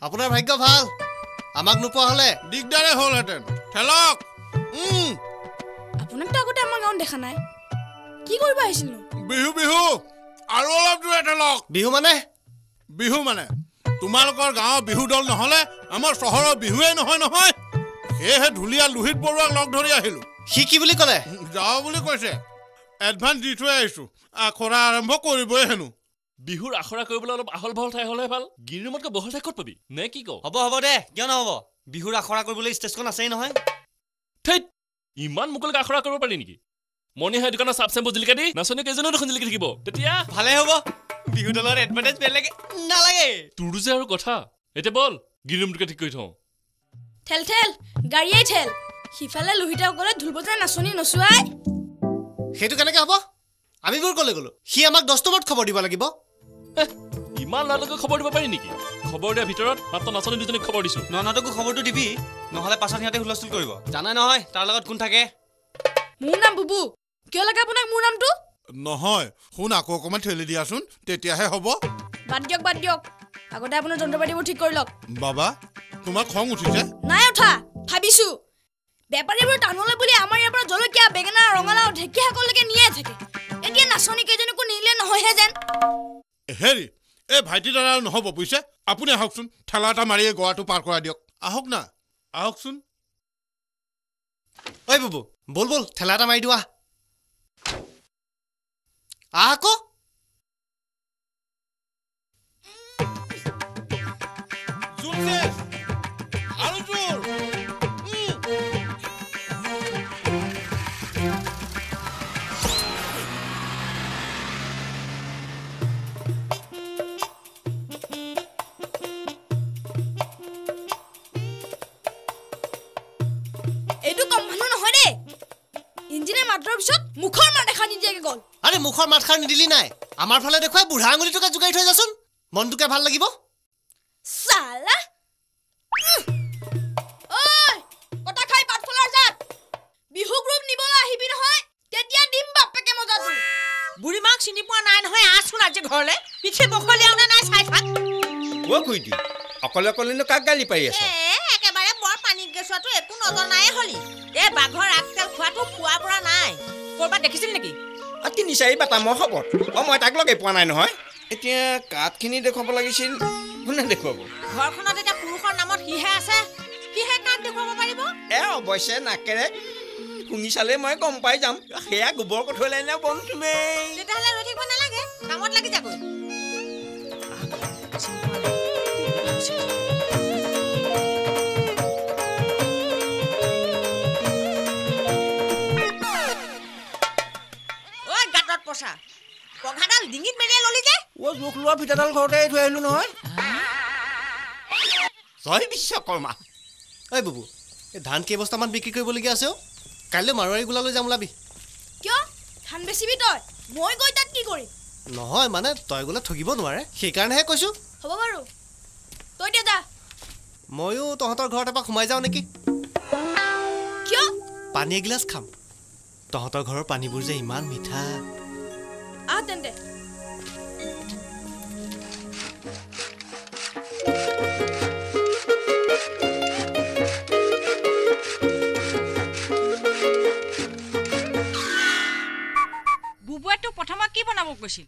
আপোনাৰ ভাগ্য ভাল আমাক নোপোৱা হলে দিগদাৰে হ'লহেঁতেন ঠেলক আপোনাক তো আগতে আমাৰ গাঁৱত দেখা নাই কি কৰিব আহিছিল বিহু বিহু আৰু অলপ দূৰে ঠেলক বিহু মানে তোমালোকৰ গাঁৱৰ বিহু দল নহলে আমাৰ চহৰৰ বিহুৱে নহয় সেয়েহে ঢুলীয়া লোহিত বৰুৱাক লগ ধৰি আহিলো সি কি বুলি ক'লে যাওঁ বুলি কৈছে এডভান্স দি থৈ আহিছো আখৰা আৰম্ভ কৰিবই হেনো বিহুৰ আখৰা কৰিবলৈ অলপ আহল বহল ঠাই হ'লে ভাল গিৰিমতকৈ বহল ঠাই ক'ত পাবি নে কি কওঁ হ'ব দে কিয় নহ'ব বিহুৰ আখৰা কৰিবলৈ ষ্টেজখন আছেই নহয় থেইত ইমান মুকলিকে আখৰা কৰিব পাৰি নেকি মনি হয় দোকানৰ চাপ চেম্পু জিলিকা দি নাচনি কেইজনো দেখোন জিলিকি থাকিব তেতিয়া ভালে হ'ব বিহু দলৰ এডভাৰটাইজ বেলেগ নালাগে তোৰ যে আৰু কথা এতিয়া বল গিৰিমটোকে ঠিক কৰি থওঁ ঠেল গাড়ীয়ে ঠেল সিফালে লোহিতা অকলে ঢোল বজাই নাচনি নচুৱাই সেইটো কেনেকে হ'ব আমি বোৰ ক'লে গ'লো সি আমাক 10 নম্বৰত খবৰ দিব লাগিব ইমান লালকে খবৰ দিব পাৰি নেকি খবৰ দিয়াৰ ভিতৰত মাত্ৰ নাচনি দুজনীক খবৰ দিছো ননদকো খবৰটো দিবি নহ'লে পাছত সিহঁতে হুলস্থুল কৰিব জানাই নহয় তাৰ লগত কোন থাকে মোৰ নাম বুবু কিয় লাগে আপোনাক মোৰ নামটো নহয় শুন আকৌ অকণমান ঠেলি দিয়াচোন তেতিয়াহে হ'ব বাদ দিয়ক আগতে আপোনাৰ যন্ত্ৰপাতিবোৰ ঠিক কৰি লওক বাবা তোমাৰ খং উঠিছে নাই উঠা ভাবিছো বেপাৰীবোৰ টানলে বুলি আমাৰ ইয়াৰ পৰা জলকীয়া বেঙেনা ৰঙালাও ঢেকীয়া সকলকে নিয়ে থাকে এতিয়া নাচনি কেইজনীকো নিলে নহয়হে যেন হেৰি এই ভাইটি দাদা নহ'ব বুজিছে আপুনি আহকচোন ঠেলা এটা মাৰিয়ে গোৱাটো পাৰ কৰাই দিয়ক আহকচোন ঐ বুবু বল ঠেলা এটা মাৰি দিওঁ আকৌ এইটো কম মানুহ নহয় দেই ইঞ্জিনে মাত্ৰৰ পিছত মুখৰ মাত দেখা নিদিয়াকে গ'ল আৰে মুখৰ মাতখাৰ নিদিলি নাই আমাৰ ফালে দেখুৱাই বুঢ়া আঙুলিটোকে জোকাৰি থৈ যাচোন মনটোকে ভাল লাগিব সালা ঐ কটা খাই পাতফলাৰ জাত বিহু গ্ৰুপ নিবলৈ আহিবি নহয় তেতিয়া দিম বাপেকে মজাটো বুঢ়ী মাক চিনি পোৱা নাই নহয় আছোন আজি ঘৰলে পিছে বখলে আনা নাই চাই থাক ও কইটি অকলে কাক গালি পাৰি আছে একেবাৰে বৰ পানী গেছটো একো নজৰ নাই হলি এ বাঘৰ আগতেল খোৱাটো খোৱা পৰা নাই কৰবাত দেখিছিল নেকি তিনি চাৰি বাটা মই খবৰ মই তাক লগে পোৱা নাই নহয় এতিয়া কাঠখিনি দেখুৱাব লাগিছিল কোনে দেখুৱাব ঘৰখনত এতিয়া পুৰুষৰ নামত হিহে আছে হিহে কাক দেখুৱাব পাৰিব অৱশ্যে নাকেৰে শুনি চালে মই গম পাই যাম সেয়া গোবৰ কঠলৈ নে বন তুমি তেতিয়াহ'লে ৰৈ থাকিব নালাগে কামত লাগি যাগৈ পঘাডাল ডিঙিত মেৰিয়াই ললি যে জোখ লোৱা ফিটাডাল ঘৰতে থৈ আহিলো নহয় জয় বিশ্বকৰ্মা ঐ বুবু এই ধান কেইবস্তামান বিক্ৰী কৰিবলগীয়া আছে কাইলৈ মাৰোৱাৰী গোলালৈ যাম ওলাবি কিয় ধান বেচিবি তই মই গৈ তাত কি কৰিম নহয় মানে তই গ'লে ঠগিব নোৱাৰে সেইকাৰণেহে কৈছো হ'ব বাৰু তই দিয়া যা ময়ো তহঁতৰ ঘৰত এপাক সোমাই যাওঁ নেকি কিয় পানী এগিলাচ খাম তহঁতৰ ঘৰৰ পানীবোৰ যে ইমান মিঠা তেন্তে বুবুৱেটো প্ৰথমে কি বনাব কৈছিল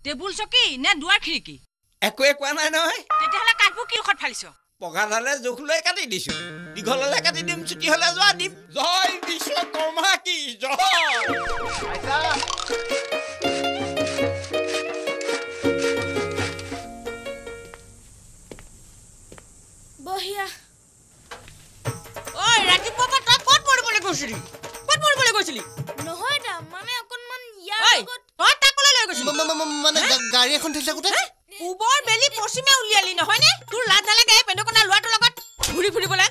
টেবুল চকী নে দুৱাৰ খিৰিকী একোৱে কোৱা নাই নহয় তেতিয়াহ'লে কাঠবোৰ কি ঔষধ ফালিছ পঘাডালে জোখ লৈ কাটি দিছো দীঘললৈ কাটি দিম ছুটি হ'লে যোৱা দিম জয় বিশ্বকৰ্মা কি জয় বহিয়া ঐ ৰাতিপুৱা তই ক'ত পঢ়িবলৈ গৈছিলি নহয় দা মানে অকণমান ইয়াৰ ঐ তই তাকলৈ লৈ গৈছিলি মানে গাড়ী এখন ঠেলি থাকোঁতে পূবৰ বেলি পশ্চিমে উলিয়ালি নহয়নে তোৰ লাজ নালাগে পেণ্ডকনা ল'ৰাটোৰ লগত ঘূৰি ফুৰিবলৈ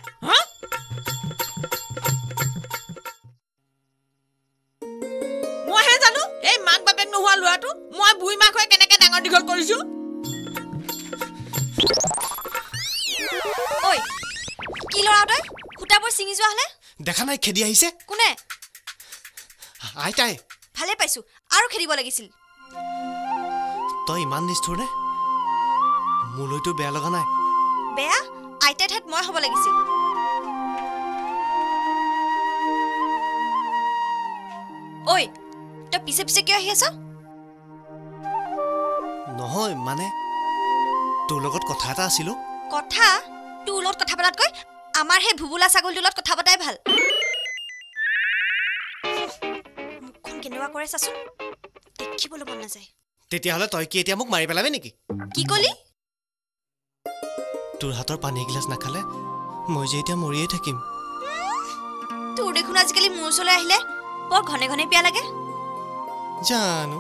মইহে জানো এই মাক বাপেক নোহোৱা ল'ৰাটো মই বুঢ়ী মাক হৈ কেনেকে ডাঙৰ দীঘল কৰিছো ঐ কি ল'ৰা তই খুটাবোৰ ছিঙি যোৱা হ'লে দেখা নাই খেদি আহিছে কোনে আইতাই ভালে পাইছো আৰু খেদিব লাগিছিল তই ইমান নিষ্ঠুৰ নে মোলৈতো বেয়া লগা নাই বেয়া আইতাৰ ঠাইত মই হ'ব লাগিছিল ঐ তই পিছে পিছে কিয় আহি আছ নহয় মানে তোৰ লগত কথা এটা আছিল কথা তোৰ লগত কথা পতাতকৈ আমাৰ হে ভুবুলা ছাগলটোৰ লগত কথা পতাই ভাল মুখখন কেনেকুৱা কৰে চাচোন দেখিবলৈ মন নাযায় তেতিয়াহ'লে তই কি এতিয়া মোক মাৰি পেলাবি নেকি কি কলি তোৰ হাতৰ পানী এগিলাচ নাখালে মই যে এতিয়া মৰিয়ে থাকিম তোৰ দেখোন আজিকালি মোৰ ওচৰলৈ আহিলে বৰ ঘনে ঘনে পিয়া লাগে জানো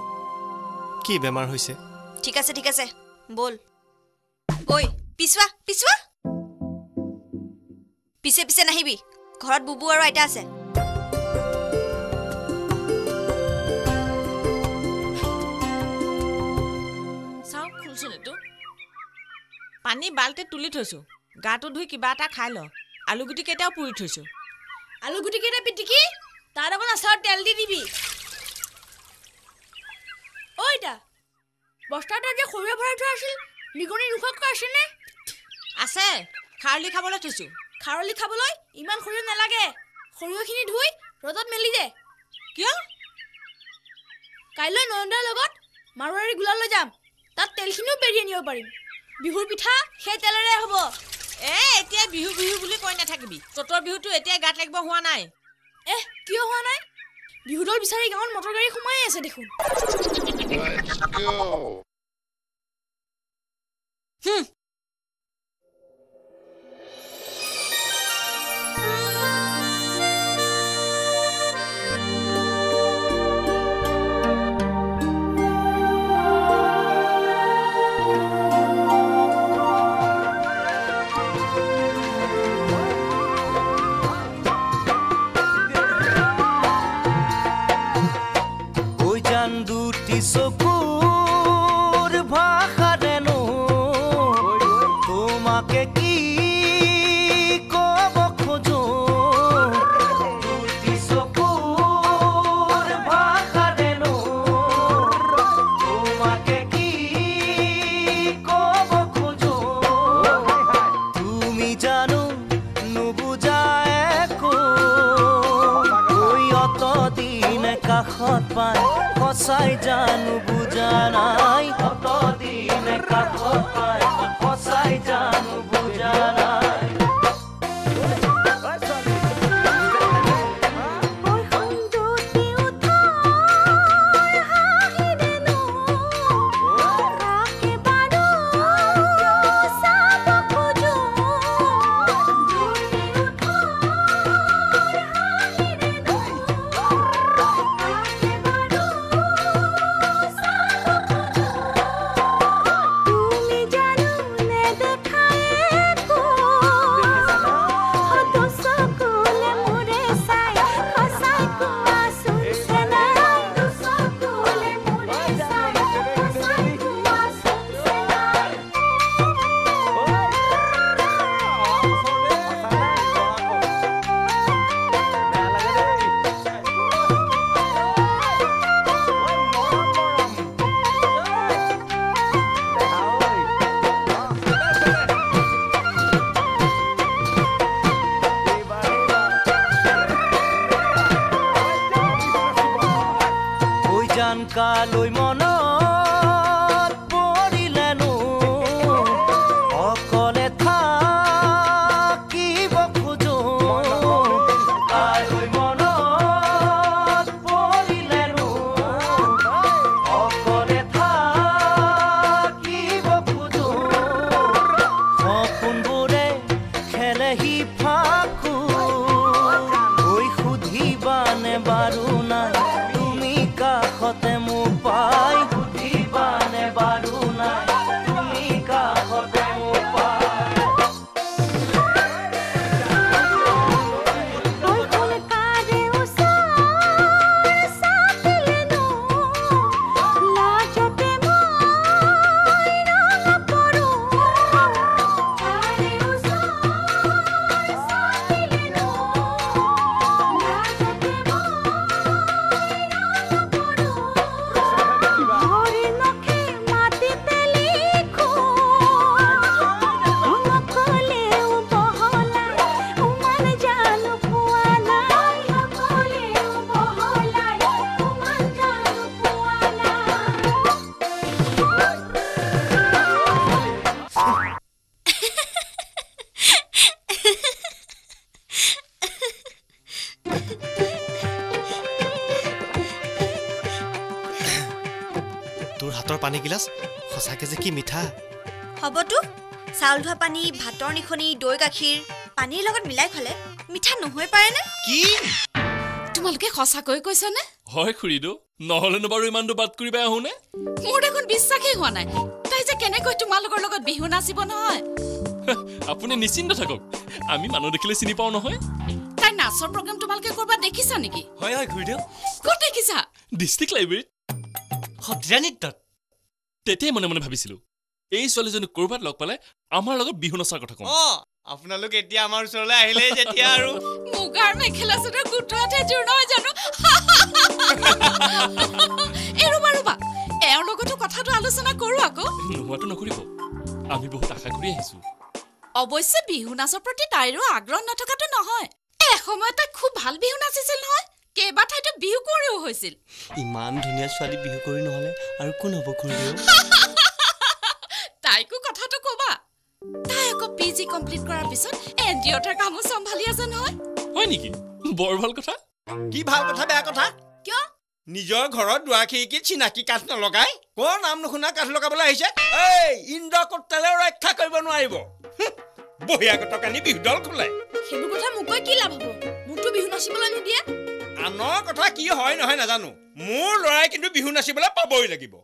কি বেমাৰ হৈছে ঠিক আছে বল ঐ পিছুৱা পিছুৱা পিছে পিছে নাহিবি ঘৰত বুবু আৰু আইতা আছে চাও খুলছোন এইটো পানী বাল্টিত তুলি থৈছো গাটো ধুই কিবা এটা খাই ল আলুগুটি কেইটাও পুৰি থৈছো আলুগুটি কেইটা পিটিকি তাৰ অকণ আচাৰত তেল দি দিবি ঐ আইতা বস্তাটা যে সৰিয়হ ভৰাই থোৱা আছিল নিগনি নোখোৱাকৈ আছেনে আছে খাৰলি খাবলৈ থৈছো খাৰলি খাবলৈ ইমান সৰিয়হ নালাগে সৰিয়হখিনি ধুই ৰ'দত মেলি দে কিয় কাইলৈ নয়নদাৰ লগত মাৰোৱাৰী গোলালৈ যাম তাত তেলখিনিও বেৰি আনিব পাৰিম বিহুৰ পিঠা সেই তেলেৰে হ'ব এতিয়া বিহু বিহু বুলি কৈ নাথাকিবি চতৰ বিহুটো এতিয়া গাত লাগিব হোৱা নাই কিয় হোৱা নাই বিহুদল বিচাৰি গাঁৱত মটৰ গাড়ী সোমাই আছে দেখোন চকুৰ ভাষাৰেনো তোমাকে কি ক'ব খোজো চকুৰ ভাষাৰেনো তোমাকে কি ক'ব খোজো তুমি জানো নুবুজা একো অতদিন কাষত পাই সঁচাই জানো বুজা নাই অতদিন কাষত পাই সঁচাই জানো বুজা নাই কালৈ মনত পৰিলেনো অকলে থাকিব খোজো কালৈ মনত পৰিলেনো অকলে থাকিব খোজো সপোনবোৰে খেলেহি ফাকু ঐ সুধিবানে বাৰু নাই কাষতে মোক পাই তোৰ হাতৰ পানীগিলাচ সঁচাকৈ যে কি মিঠা হ'বতো চাউল ধোৱা পানী ভাতৰ নিখনি দৈ গাখীৰ পানীৰ লগত মিলাই খালে মিঠা নহয় পাৰেনে কি তোমালোকে সঁচাকৈ কৈছানে হয় খুৰীদৌ নহ'লেনো বাৰু ইমানটো বাদ কৰিব আহোনে মোৰ দেখোন বিশ্বাসেই হোৱা নাই তাই যে কেনেকৈ তোমালোকৰ লগত বিহু নাচিব নহয় আপুনি নিশ্চিন্ত থাকক আমি মানুহ দেখিলে চিনি পাওঁ নহয় তাই নাচৰ প্ৰগ্ৰাম তোমালোকে কৰবাত দেখিছা নেকি হয় হয় খুৰীদেউ ক'ত দেখিছা ডিষ্ট্ৰিক্ট লাইব্ৰেৰীত সত্ৰীয়া নৃত্যত তেতিয়াই মনে মনে ভাবিছিলোঁ এই ছোৱালীজনী ক'ৰবাত লগ পালে আমাৰ লগত বিহু নচাৰ কথা ক'ম আপোনালোক এতিয়া আমাৰ ওচৰলৈ আহিলে যেতিয়া আৰু মুগাৰ মেখেলা চাদৰ গুঠোৱাতে জোৰ নহয় জানো এই ৰ'বা এওঁৰ লগতো কথাটো আলোচনা কৰোঁ আকৌ নোহোৱাটো নকৰিব আমি বহুত আশা কৰি আহিছোঁ অৱশ্যে বিহু নাচৰ প্ৰতি তাইৰো আগ্ৰহ নথকাটো নহয় এসময়ত তাই খুব ভাল বিহু নাচিছিল নহয় কেইবা ঠাইতো বিহু কৰিও হৈছিল ইমান ধুনীয়া ছোৱালী বিহু কৰি নহ'লে আৰু কোন হ'ব খুৰীদেউ তাইকো কথাটো ক'বা তাই আকৌ PG কমপ্লিট কৰাৰ পিছত এনজিঅ'ৰ কামো চম্ভালি আছে নহয় হয় নেকি বৰ ভাল কথা কি ভাল কথা বেয়া কথা কিয় নিজৰ ঘৰত দুৱাৰ খিৰিকীত চিনাকি কাঠ নলগাই কৰ নাম নুশুনা কাঠ লগাবলৈ আহিছে এই ইন্দ্ৰ কৰ্তালেও ৰক্ষা কৰিব নোৱাৰিব বহিৰাগতক আনি বিহু দল খোলে সেইবোৰ কথা মোক কৈ কি লাভ হ'ব মোকতো বিহু নাচিবলৈ নিদিয়ে আনৰ কথা কি হয় নহয় নাজানো মোৰ ল'ৰাই কিন্তু বিহু নাচিবলৈ পাবই লাগিব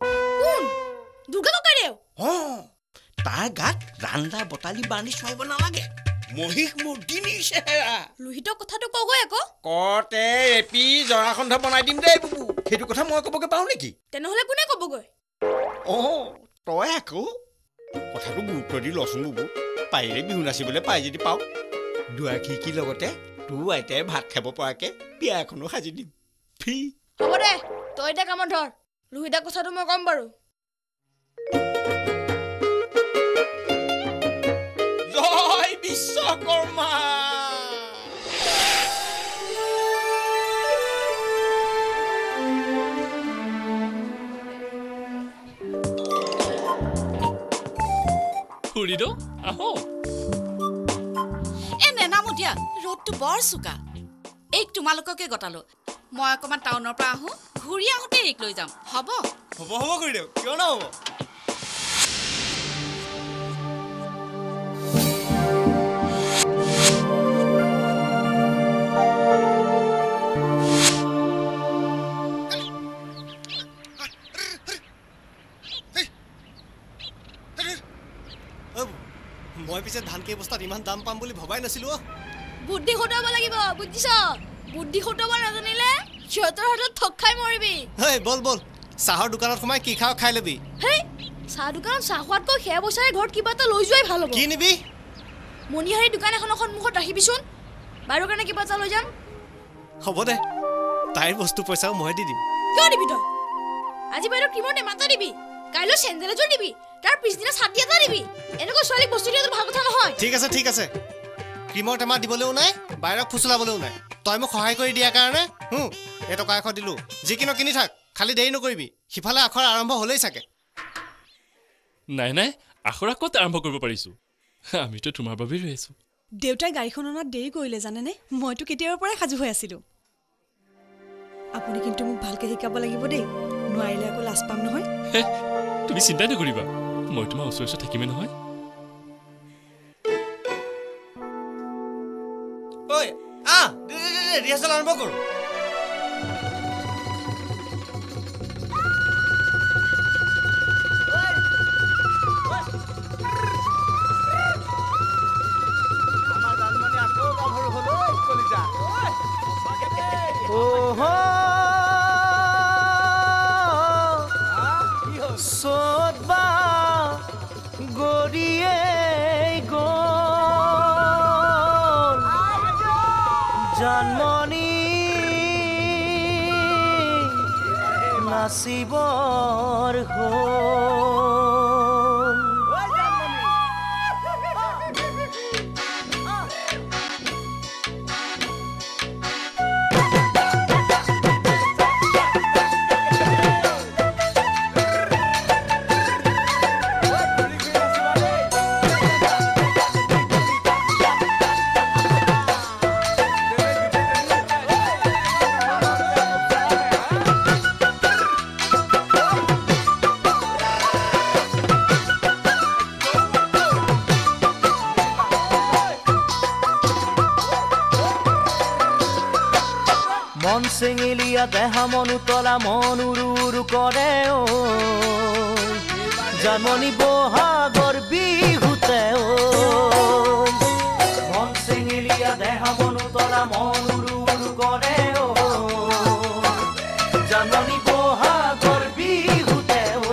কোন দুৰ্গা ককাইদেউ তাৰ গাত ৰান্দা বটালি বান্ধি চুৱাব নালাগে মহিষ মৰ্দিনী চেহেৰা লোহিতৰ কথাটো কগৈ আকৌ কতে এপি জৰাসন্ধ বনাই দিম দেই বুবু সেইটো কথা মই ক'বগৈ পাওঁ নেকি তেনেহ'লে কোনে ক'বগৈ তই আকৌ কথাটো গুৰুত্ব দি লচোন বুবু পাৰিলে বিহু নাচিবলৈ পাই যদি পাওঁ দুৱাৰ খিৰিকীৰ লগতে তোৰ আইতাই ভাত খাব পৰাকৈ বিয়া এখনো সাজি দিম ফি হ'ব দে তই এতিয়া কামত ধৰ লোহিতাৰ কথাটো মই ক'ম বাৰু জয় বিশ্বকৰ্মা খুৰীদৌ আহক নামো দিয়া ৰ'দটো বৰ চোকা এইক তোমালোককে গতালো মই অকণমান টাউনৰ পৰা আহোঁ ঘূৰি আহোঁতে এইক লৈ যাম হ'ব হ'ব খুৰীদেউ কিয় নহ'ব মই পিছে ধান কেইবস্তাত ইমান দাম পাম বুলি ভবাই নাছিলোঁ বুদ্ধি খটাব লাগিব বুজিছ বুদ্ধি খটাব নাজানিলে সিহঁতৰ হাতত ঠগ খাই মৰিবি হেই বল চাহৰ দোকানত সোমাই কি খাওঁ খাই ল'বি হেই চাহ দোকানত চাহ খোৱাতকৈ সেয়া পইচাৰে ঘৰত কিবা এটা লৈ যোৱাই ভাল হ'ব কি নিবি মণিহাৰী দোকান এখনৰ সন্মুখত ৰাখিবিচোন বাইৰ কাৰণে কিবা এটা লৈ যাম হ'ব দে তাইৰ বস্তু পইচাও মই দি দিম কিয় দিবি তই আজি বাইদেউ ক্ৰীমৰ টেমাটা দিবি কাইলৈ চেণ্ডেল এযোৰ দিবি তাৰ পিছদিনা ছাতি এটা দিবি এনেকুৱা ছোৱালীক বস্তু দিয়াটো ভাল কথা নহয় ঠিক আছে ক্ৰীমৰ টেমা দিবলৈও নাই বাহিৰক ফুচলাবলৈও নাই তই মোক সহায় কৰি দিয়াৰ কাৰণে এই টকা 100 দিলোঁ যিকিনো কিনি থাক খালি দেৰি নকৰিবি সিফালে আখৰ আৰম্ভ হ'লেই চাগে নাই আখৰা ক'ত আৰম্ভ কৰিব পাৰিছোঁ আমিতো তোমাৰ বাবেই ৰৈ আছোঁ দেউতাই গাড়ীখন অনাত দেৰি কৰিলে জানেনে মইতো কেতিয়াৰ পৰাই সাজু হৈ আছিলোঁ আপুনি কিন্তু মোক ভালকৈ শিকাব লাগিব দেই নোৱাৰিলে আকৌ লাজ পাম নহয় তুমি চিন্তাই নকৰিবা মই তোমাৰ ওচৰত থাকিমেই নহয় ঐ ৰিহাৰ্চেল আৰম্ভ কৰোঁ সোধবা গড়িয়ে জন্মনি নাচিবৰ চেঙেলীয়া দেহা মন উতলা মন উৰু কৰে ঐ জানমণি বহাগৰ বিহুতে ঐ মন চেঙেলীয়া দেহা মন উতলা মন উৰু কৰে ঐ জানমণি বহাগৰ বিহুতে ঐ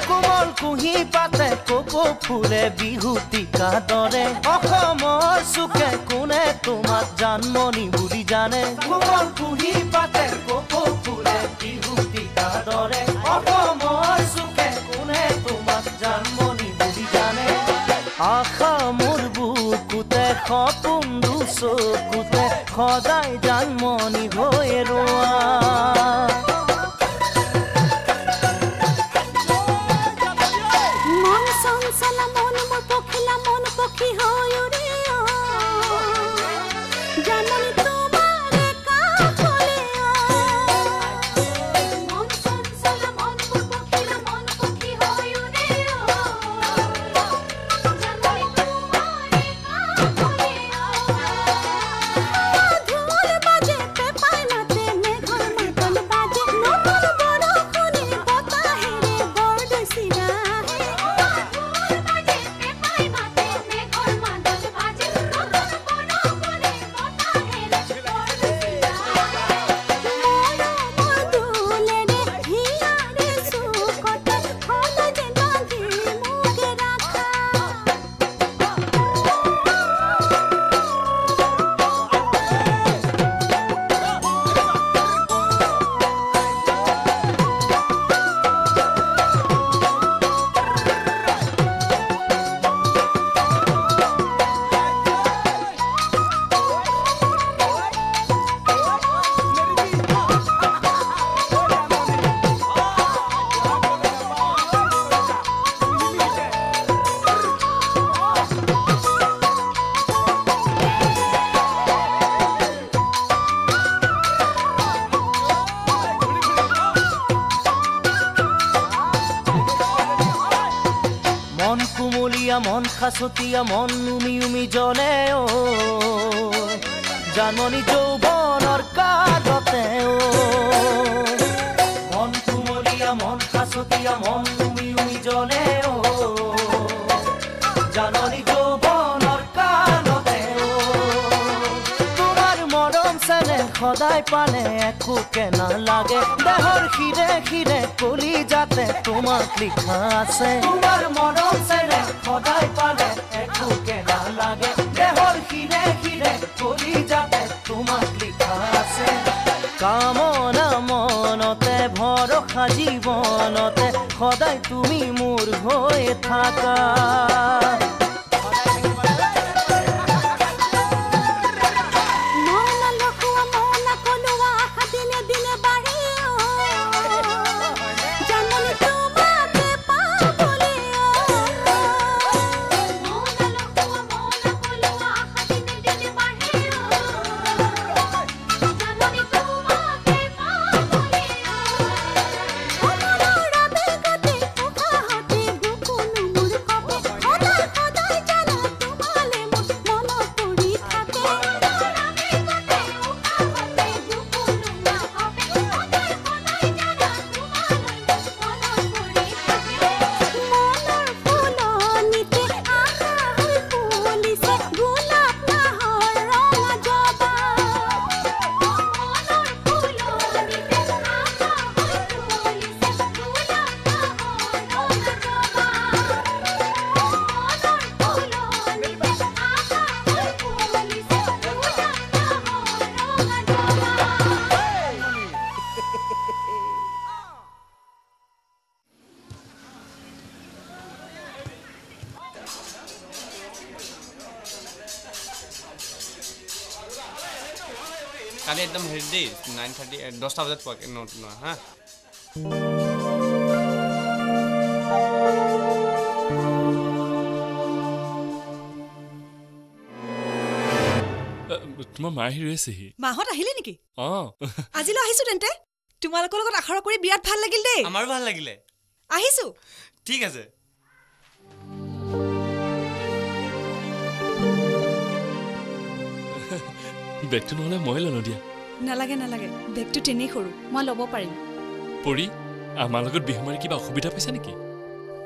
কোমল কুঁহি পাতে কপৌ ফুলে বিহুতিকা দৰে অসমৰ চুকে কোনে তোমাক জানমণি বুলি জানে কোমল কুঁহি পাতে কপৌ ফুলে বিহুতিকা দৰে অসমৰ চুকে কোনে তোমাক জানমণি বুলি জানে আশা মোৰ বুকুতে সপোন চকুতে সদায় জানমণি হৈ ৰোৱা মন খাচতীয়া মন উমি উমি জ্বলে ও জানমণি যৌৱনৰ কাগতে ও মন কুমলীয়া মন খাচতীয়া মন উমি উমি জ্বলে ও জানমণি যৌৱনৰ কাগতে ও তোমাৰ মৰম চেনে সদায় পালে একোকে নালাগে দেহৰ শিৰে শিৰে কলি যাতে তোমাক লিখা আছে তোমাৰ মৰম চেনে সদায় পালে একোকে নালাগে দেহৰ শিৰে শিৰে কলি যাতে তোমাক লিখা আছে কামনা মনতে ভৰসা জীৱনতে সদায় তুমি মোৰ হৈ থাকা কালি একদম হেৰি দেই 9:30 10টা বজাত পোৱাকৈ নোট হা তোমাৰ মাহি ৰৈছেহি মাহত আহিলে নেকি আজিলৈ আহিছো তেন্তে তোমালোকৰ লগত আখৰা কৰি বিৰাট ভাল লাগিল দেই আমাৰো ভাল লাগিলে আহিছো ঠিক আছে বেগটো নহ'লে মই ল'লো দিয়া নালাগে নালাগে বেগটো তেনেই সৰু মই ল'ব পাৰিম পৰি আমাৰ লগত বিহু মাৰি কিবা অসুবিধা পাইছা নেকি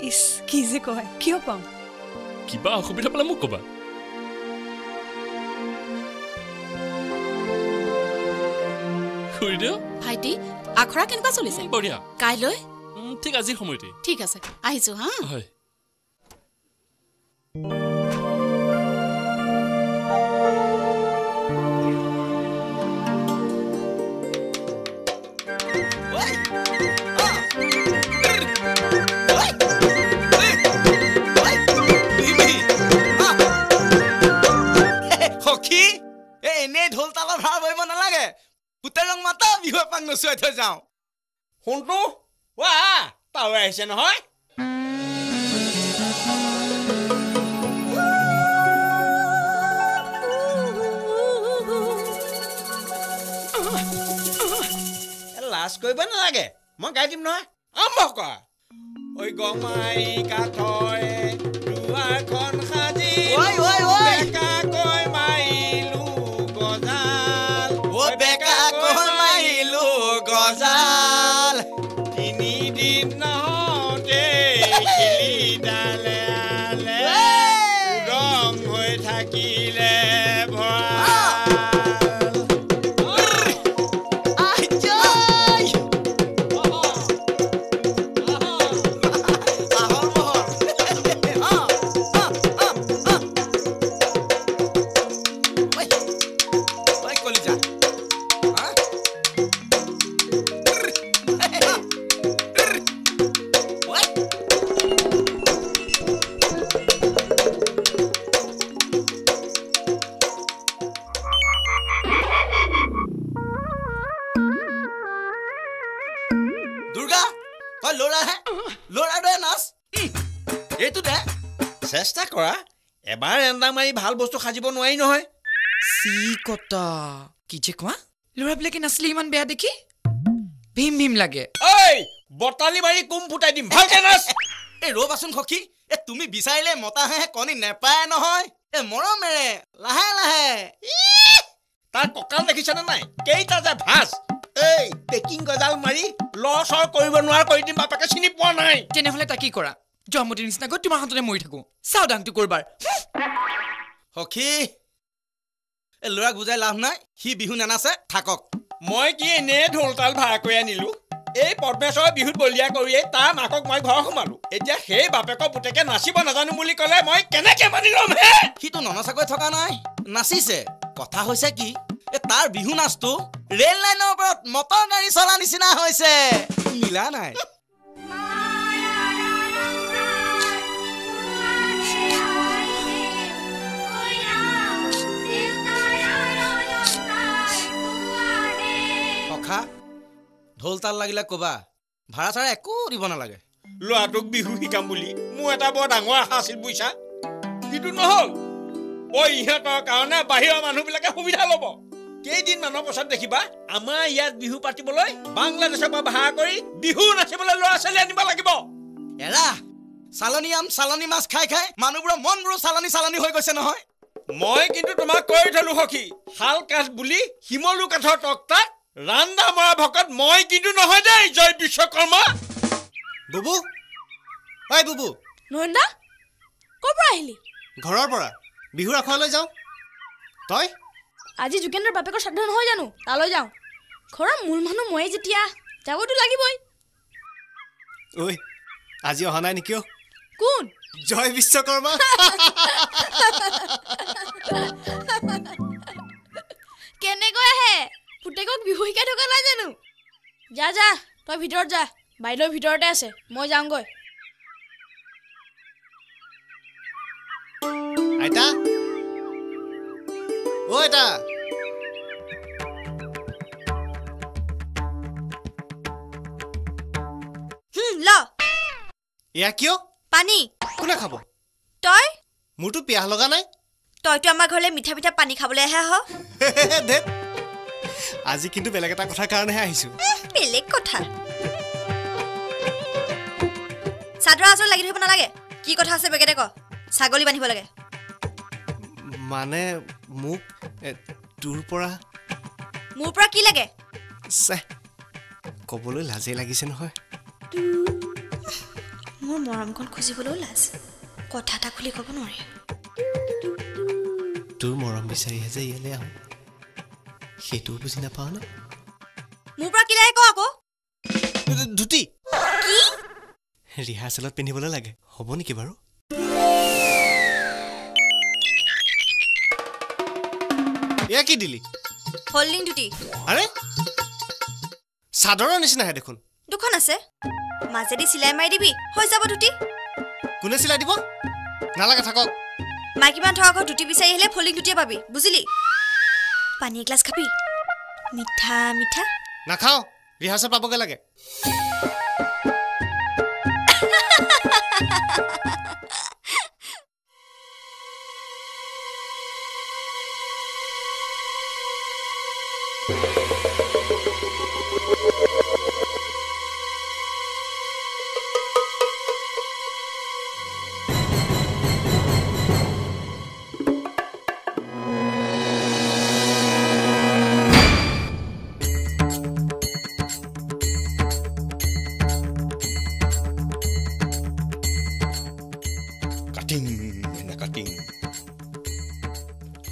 ইছ কি যে কয় কিয় পাওঁ কিবা অসুবিধা পালে মোক ক'বা খুৰীদেউ ভাইটি আখৰা কেনেকুৱা চলিছে বঢ়িয়া কাইলৈ ঠিক আজিৰ সময়তে ঠিক আছে আহিছো হা হয় সখী এনেই ঢোল তালৰ ভাড়া বহিব নালাগে পুতেৰ ৰং মাতা বিহু এপাক নচুৱাই থৈ যাওঁ শুনটো ৱা তাৱে আহিছে নহয় লাজ কৰিব নালাগে মই গাই দিম নহয় আৰম্ভ কৰা ঐ গমাই কাঠৰে দুৱাৰখন সাজি বেকাকৈ মাৰিলো গজাল ঐ বেকাকৈ মাৰিলো গজাল তিনিদিন নহওঁতে শিলিডালে আলে উদং হৈ থাকিলে চেষ্টা কৰা এবাৰ এন্দা মাৰি ভাল বস্তু সাজিব নোৱাৰি নহয় চি কটা কি যে কোৱা ল'ৰাবিলাকে নাচলি ইমান বেয়া দেখি ভীম ভীম লাগে ঐ বটালি মাৰি কুম ফুটাই দিম ভালকে নাচ এই ৰবাচোন সখী এ তুমি বিচাৰিলে মতাহে কণী নেপায় নহয় এ মৰমেৰে লাহে লাহে তাৰ কঁকাল দেখিছানে নাই কেইটা যে ভাজ এই পেকিং গজাল মাৰি লছৰ কৰিব নোৱাৰা কৰি দিম বাপেকে চিনি পোৱা নাই তেনেহ'লে তাক কি কৰা জন্মদিন নিচিনা গৈ তোমাৰ হাততে মৰি থাকো চাওদাংটো কৰবাৰ সখী এ ল'ৰাক বুজাই লাভ নাই সি বিহু নানাচে থাকক মই কি এনে ঢোলতাল ভাড়া কৰি আনিলো এই পদ্মেশ্বৰৰ বিহুত বলিয়া কৰিয়ে তাৰ মাকক মই ঘৰ সোমালো এতিয়া সেই বাপেকৰ পুতেকে নাচিব নাজানো বুলি ক'লে মই কেনেকে মানি ল'ম হে সিটো ননচাকৈ থকা নাই নাচিছে কথা হৈছে কি এ তাৰ বিহু নাচটো ৰেল লাইনৰ ওপৰত মটৰ গাড়ী চলা নিচিনা হৈছে মিলা নাই ঢোল তাল লাগিলে কবা ভাড়া চাড়া একো দিব নালাগে ল'ৰাটোক বিহু শিকাম বুলি মোৰ এটা বৰ ডাঙৰ আশা আছিল বুইছা কিন্তু নহ'ল ঐ ইহঁতৰ কাৰণে বাহিৰৰ মানুহবিলাকে সুবিধা ল'ব কেইদিনমানৰ পাছত দেখিবা আমাৰ ইয়াত বিহু পাতিবলৈ বাংলাদেশৰ পৰা ভাড়া কৰি বিহু নাচিবলৈ ল'ৰা ছোৱালী আনিব লাগিব এৰা চালনী আম চালনী মাছ খাই খাই মানুহবোৰৰ মনবোৰো চালনী হৈ গৈছে নহয় মই কিন্তু তোমাক কৈ থলো সখী শাল কাঠ বুলি শিমলু কাঠৰ তক্তাত ৰান্দা মৰা ভকত মই কিন্তু নহয় দেই জয় বিশ্বকৰ্মা বুবু বুবু নৰেন্দা ক'ৰ পৰা আহিলি ঘৰৰ পৰা বিহুৰ আখৰালৈ যাওঁ তই আজি যোগেন্দ্ৰৰ বাপেকৰ শ্ৰাদ্ধ নহয় জানো তালৈ যাওঁ ঘৰৰ মূল মানুহ ময়ে যেতিয়া যাবতো লাগিবই ঐ আজি অহা নাই নেকি কোন জয় বিশ্বকৰ্মা কেনেকৈ আহে পুতেকক বিহু শিকাই থকা নাই জানো যা যা তই ভিতৰত যা বাইদেউ ভিতৰতে আছে মই যাওঁগৈ আইতা ও আইতা ল এয়া কিয় পানী কোনে খাব তই মোৰতো পিয়াহ লগা নাই তইতো আমাৰ ঘৰলৈ মিঠা মিঠা পানী খাবলৈ আহে আহ ধেত আজি কিন্তু বেলেগ এটা কথাৰ কাৰণেহে আহিছো বেলেগ কথা চাদৰ আজৰ লাগি ধৰিব নালাগে কি কথা আছে বেগেতে ক ছাগলী বান্ধিব লাগে মানে মোক তোৰ পৰা মোৰ পৰা কি লাগে ক'বলৈ লাজেই লাগিছে নহয় মোৰ মৰমকণ খুজিবলৈও লাজ কথা এটা খুলি ক'ব নোৱাৰি তোৰ মৰম বিচাৰিহে যে ইয়ালৈ আহোঁ সেইটোও বুজি নাপাওঁ নে মোৰ পৰা কি লাগে ক আকৌ ধুতি ৰিহাৰ্চেলত পিন্ধিবলৈ লাগে হ'ব নেকি বাৰু এয়া কি দিলি হল্ডিং ধুতি আৰে চাদৰৰ নিচিনাহে দেখোন দুখন আছে মাজেদি চিলাই মাৰি দিবি হৈ যাব ধুতি কোনে চিলাই দিব নালাগে থাকক মাইকী মানুহ থকা ঘৰত ধুতি বিচাৰি আহিলে হল্ডিং ধুতিয়ে পাবি বুজিলি পানী এগিলাচ খাবি মিঠা মিঠা নাখাওঁ ৰিহাৰ্চেল পাবগৈ লাগে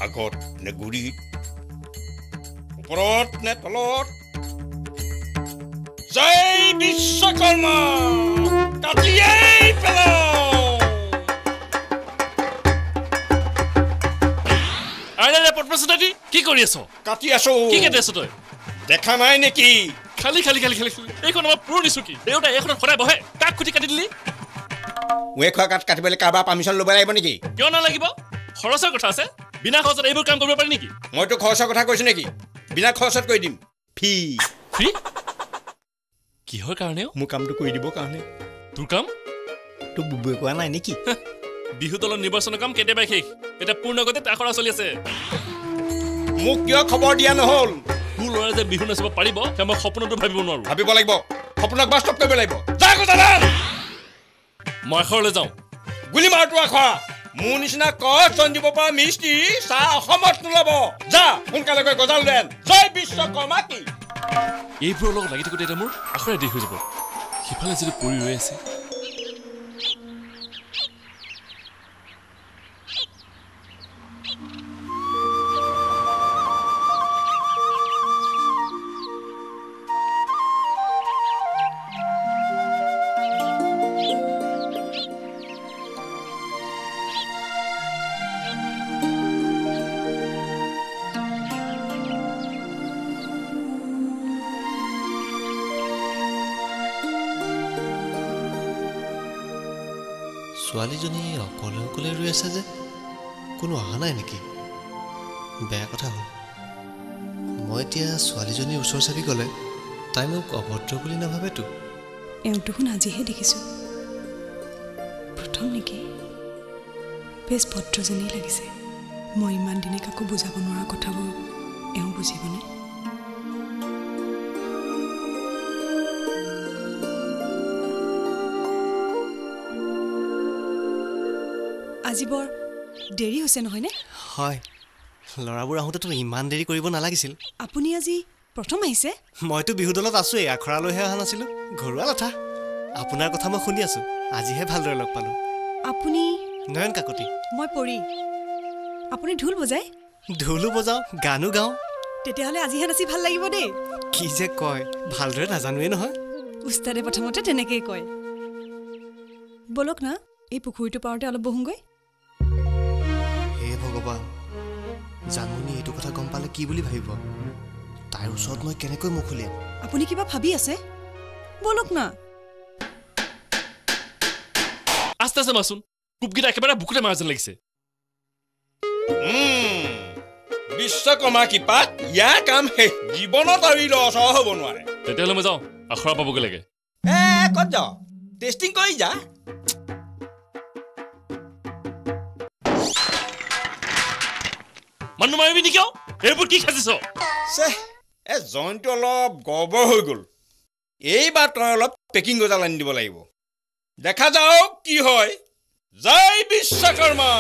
আগত নে গুৰিত ওপৰত নে তলত জয় বিশ্বকৰ্মা কাটিয়েই পেলাও আৰে পদ্মসুন্দৰী কি কৰি আছ কাটি আছো কি কাটি আছ তই দেখা নাই নেকি খালি খালি খালি খালি এইখন আমাৰ পুৰণি চকী দেউতাই এইখনত সদায় বহে কাক খুটি কাটি দিলি ৱে খোৱা কাট কাটিবলৈ কাৰোবাৰ পাৰ্মিশ্যন ল'ব লাগিব নেকি কিয় নালাগিব খৰচৰ কথা আছে বিনা খৰচত এইবোৰ কাম কৰিব পাৰি নেকি মইতো খৰচৰ কথা কৈছো নেকি বিনা খৰচত কৰি দিম ফি কিহৰ কাৰণে মোৰ কামটো কৰি দিবৰ কাৰণে তোৰ কাম তোক বুবুৱে কোৱা নাই নেকি বিহু দলৰ নিৰ্বাচনৰ কাম কেতিয়াবাই শেষ এতিয়া পূৰ্ণগতিত আখৰা চলি আছে মোক কিয় খবৰ দিয়া নহ'ল তোৰ ল'ৰাই যে বিহু নাচিব পাৰিব সেই মই সপোনতো ভাবিব নোৱাৰো ভাবিব লাগিব সপোনক বাস্তৱ কৰিব লাগিব যা কথা মই আখৰলৈ যাওঁ গুলি মাৰটো আখৰা মোৰ নিচিনা কচন দিব পৰা মিস্ত্ৰী চাহ অসমত নল'ব যা সোনকালে গৈ গজাল দেন জয় বিশ্বকৰ্মা কি এইবোৰৰ লগত লাগি থাকোঁতে এতিয়া মোৰ আখৰাই দেৰি হৈ যাব সিফালে যিটো পৰি ৰৈ আছে ছোৱালীজনী অকলে অকলে ৰৈ আছে যে কোনো অহা নাই নেকি বেয়া কথা হ'ল মই এতিয়া ছোৱালীজনীৰ ওচৰ চাপি গ'লে তাই মোক অভদ্ৰ বুলি নাভাবেতো এওঁক দেখোন আজিহে দেখিছোঁ প্ৰথম নেকি বেছ ভদ্ৰজনী লাগিছে মই ইমান দিনে কাকো বুজাব নোৱাৰা কথাবোৰ এওঁ বুজিবনে আজি বৰ দেৰি হৈছে নহয়নে হয় ল'ৰাবোৰ আহোঁতেতো ইমান দেৰি কৰিব নালাগিছিল আপুনি আজি প্ৰথম আহিছে মইতো বিহু দলত আছোঁৱেই আখৰালৈহে অহা নাছিলোঁ ঘৰুৱা কথা আপোনাৰ কথা মই শুনি আছোঁ আজিহে ভালদৰে লগ পালোঁ আপুনি নয়ন কাকতি মই পৰি আপুনি ঢোল বজায় ঢোলো বজাওঁ গানো গাওঁ তেতিয়াহ'লে আজিহে নাচি ভাল লাগিব দেই কি যে কয় ভালদৰে নাজানোৱেই নহয় উস্তাদে প্ৰথমতে তেনেকেই কয় বলক না এই পুখুৰীটো পাওঁতে অলপ বহোগৈ হে ভগৱান জানমণি এইটো কথা গম পালে কি বুলি ভাবিব তাইৰ ওচৰত মই কেনেকৈ মুখ উলিয়াম আপুনি কিবা ভাবি আছে বলক না আস্তে আস্তে মাচোন কুপকেইটা একেবাৰে বুকুতে মাৰা যেন লাগিছে বিশ্বকৰ্মা কৃপাত ইয়াৰ কাম শেষ জীৱনত আৰু লছ হ'ব নোৱাৰে তেতিয়াহ'লে মই যাওঁ আখৰা পাবগৈ লাগে ক'ত যাওঁ টেষ্টিং কৰি যা মানুহ মাৰিবি নেকি এইবোৰ কি খাজিছ জইনটো অলপ গৰ্বৰ হৈ গ'ল এইবাৰ তই অলপ পেকিং গজাল আনি দিব লাগিব দেখা যাওক কি হয় জয় বিশ্বকৰ্মা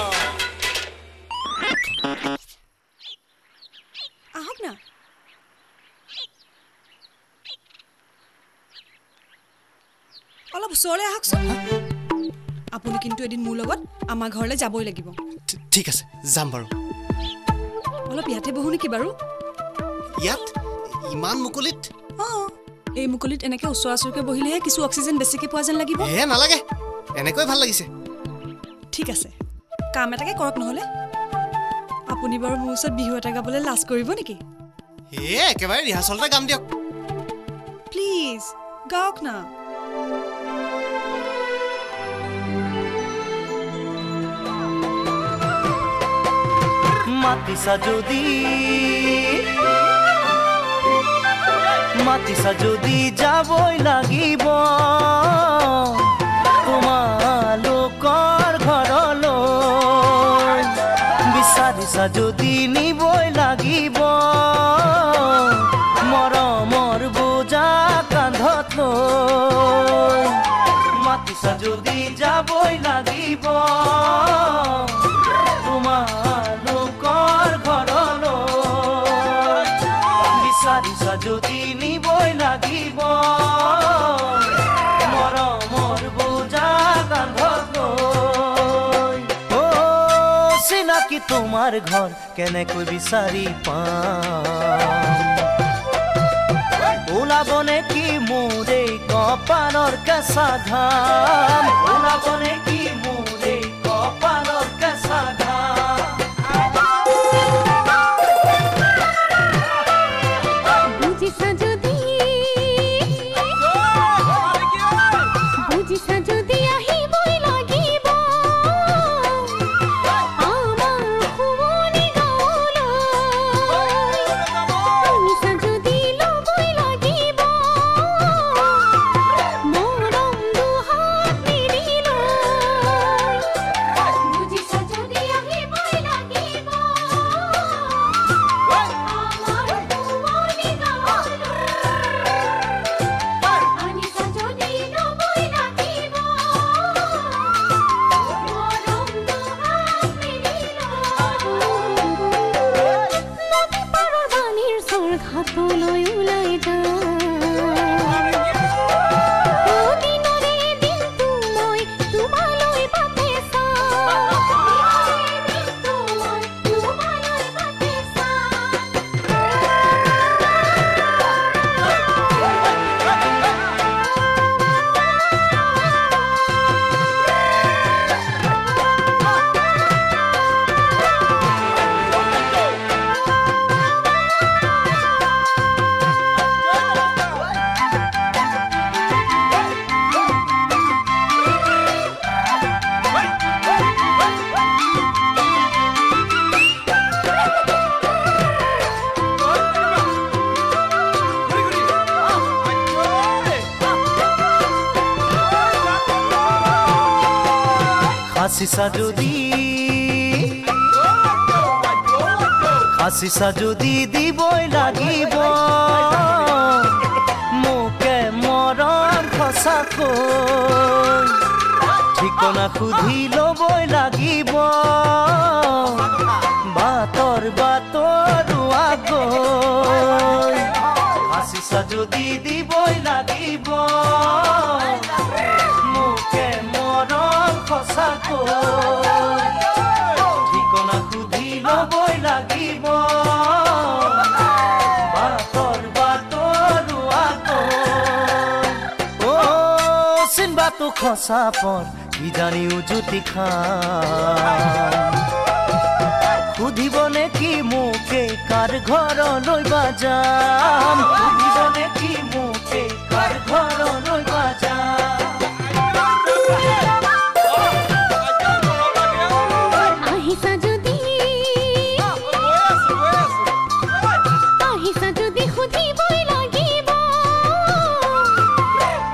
আহক না অলপ ওচৰলৈ আহকচোন আপুনি কিন্তু এদিন মোৰ লগত আমাৰ ঘৰলৈ যাবই লাগিব ঠিক আছে যাম বাৰু অলপ ইয়াতে বহো নেকি বাৰু ইয়াত ইমান মুকলিত এই মুকলিত এনেকৈ ওচৰা-ওচৰিকৈ বহিলেহে কিছু অক্সিজেন বেছিকৈ পোৱা যেন লাগিব নালাগে এনেকৈ ভাল লাগিছে ঠিক আছে কাম এটাকে কৰক নহ'লে আপুনি বাৰু মোৰ ওচৰত বিহু এটা গাবলৈ লাজ কৰিব নেকি একেবাৰে ৰিহাৰ্চলতে গাম দিয়ক প্লিজ গাওক না মাতিছা যদি যাবই লাগিব তোমালোকৰ ঘৰলৈ বিচাৰিছা যদি নিবই লাগিব মৰমৰ বোজা কান্ধত লৈ মাতিছা যদি যাবই লাগিব তোমালোকৰ ঘৰলৈ বিচাৰিছা যদি নিবই লাগিব মৰমৰ বোজা কান্ধত লৈ চিনাকি তোমাৰ ঘৰ কেনেকৈ বিচাৰি পাম ওলাবনে কি মোৰে কপালৰ কেঁচা ঘাম ওলাবনে কি মোৰে কপালৰ কেঁচা ঘাম বুজিছা যদি আহিবই লাগিব আমাৰ শুৱনি গাঁৱলৈ শুনিছা যদি ল'বই লাগিব মৰম দুহাত মেলি লৈ বুজিছা যদি আহিবই লাগিব আমাৰ শুৱনি গাঁৱলৈ আনিছা যদি ল'বই লাগিব মৰম দুহাত মেলি লৈ নদী পাৰৰ বালিৰ চৰ ঘাটলৈ ওলাই দিনৰে দিনটো মই তোমালৈ বাটে হাসিছা যদি দিবই লাগিব মোকে মৰম সঁচাকৈ ঠিকনা সুধি ল'বই লাগিব বাটৰ আগৈ হাসিছা যদি দিবই লাগিব মোকে মৰম সঁচাকৈ ঠিকনা সুধি ল'বই লাগিব বাটৰ আগৈ চিনবাটো খচাপৰ কিজানি উজুতি খাম সুধিবনে কি মোকে কাৰ ঘৰলৈ যাম সুধিবনে কি মোকে কাৰ ঘৰলৈ যাম আহিছা যদি সুধিবই লাগিব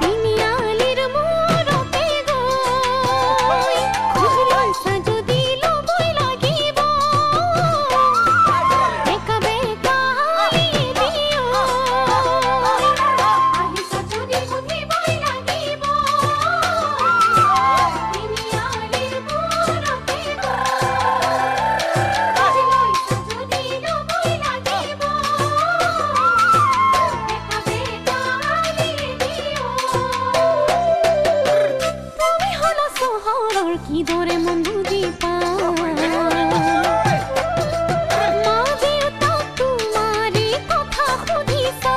তিনিআলিৰ মূৰতে গৈ খুজিছা যদি ল'বই লাগিব বেকা বেকা আহিছা যদি সুধিবই লাগিব কিদৰে মন বুজি পাম মা দেউতাক তোমাৰে কথা সুধিছা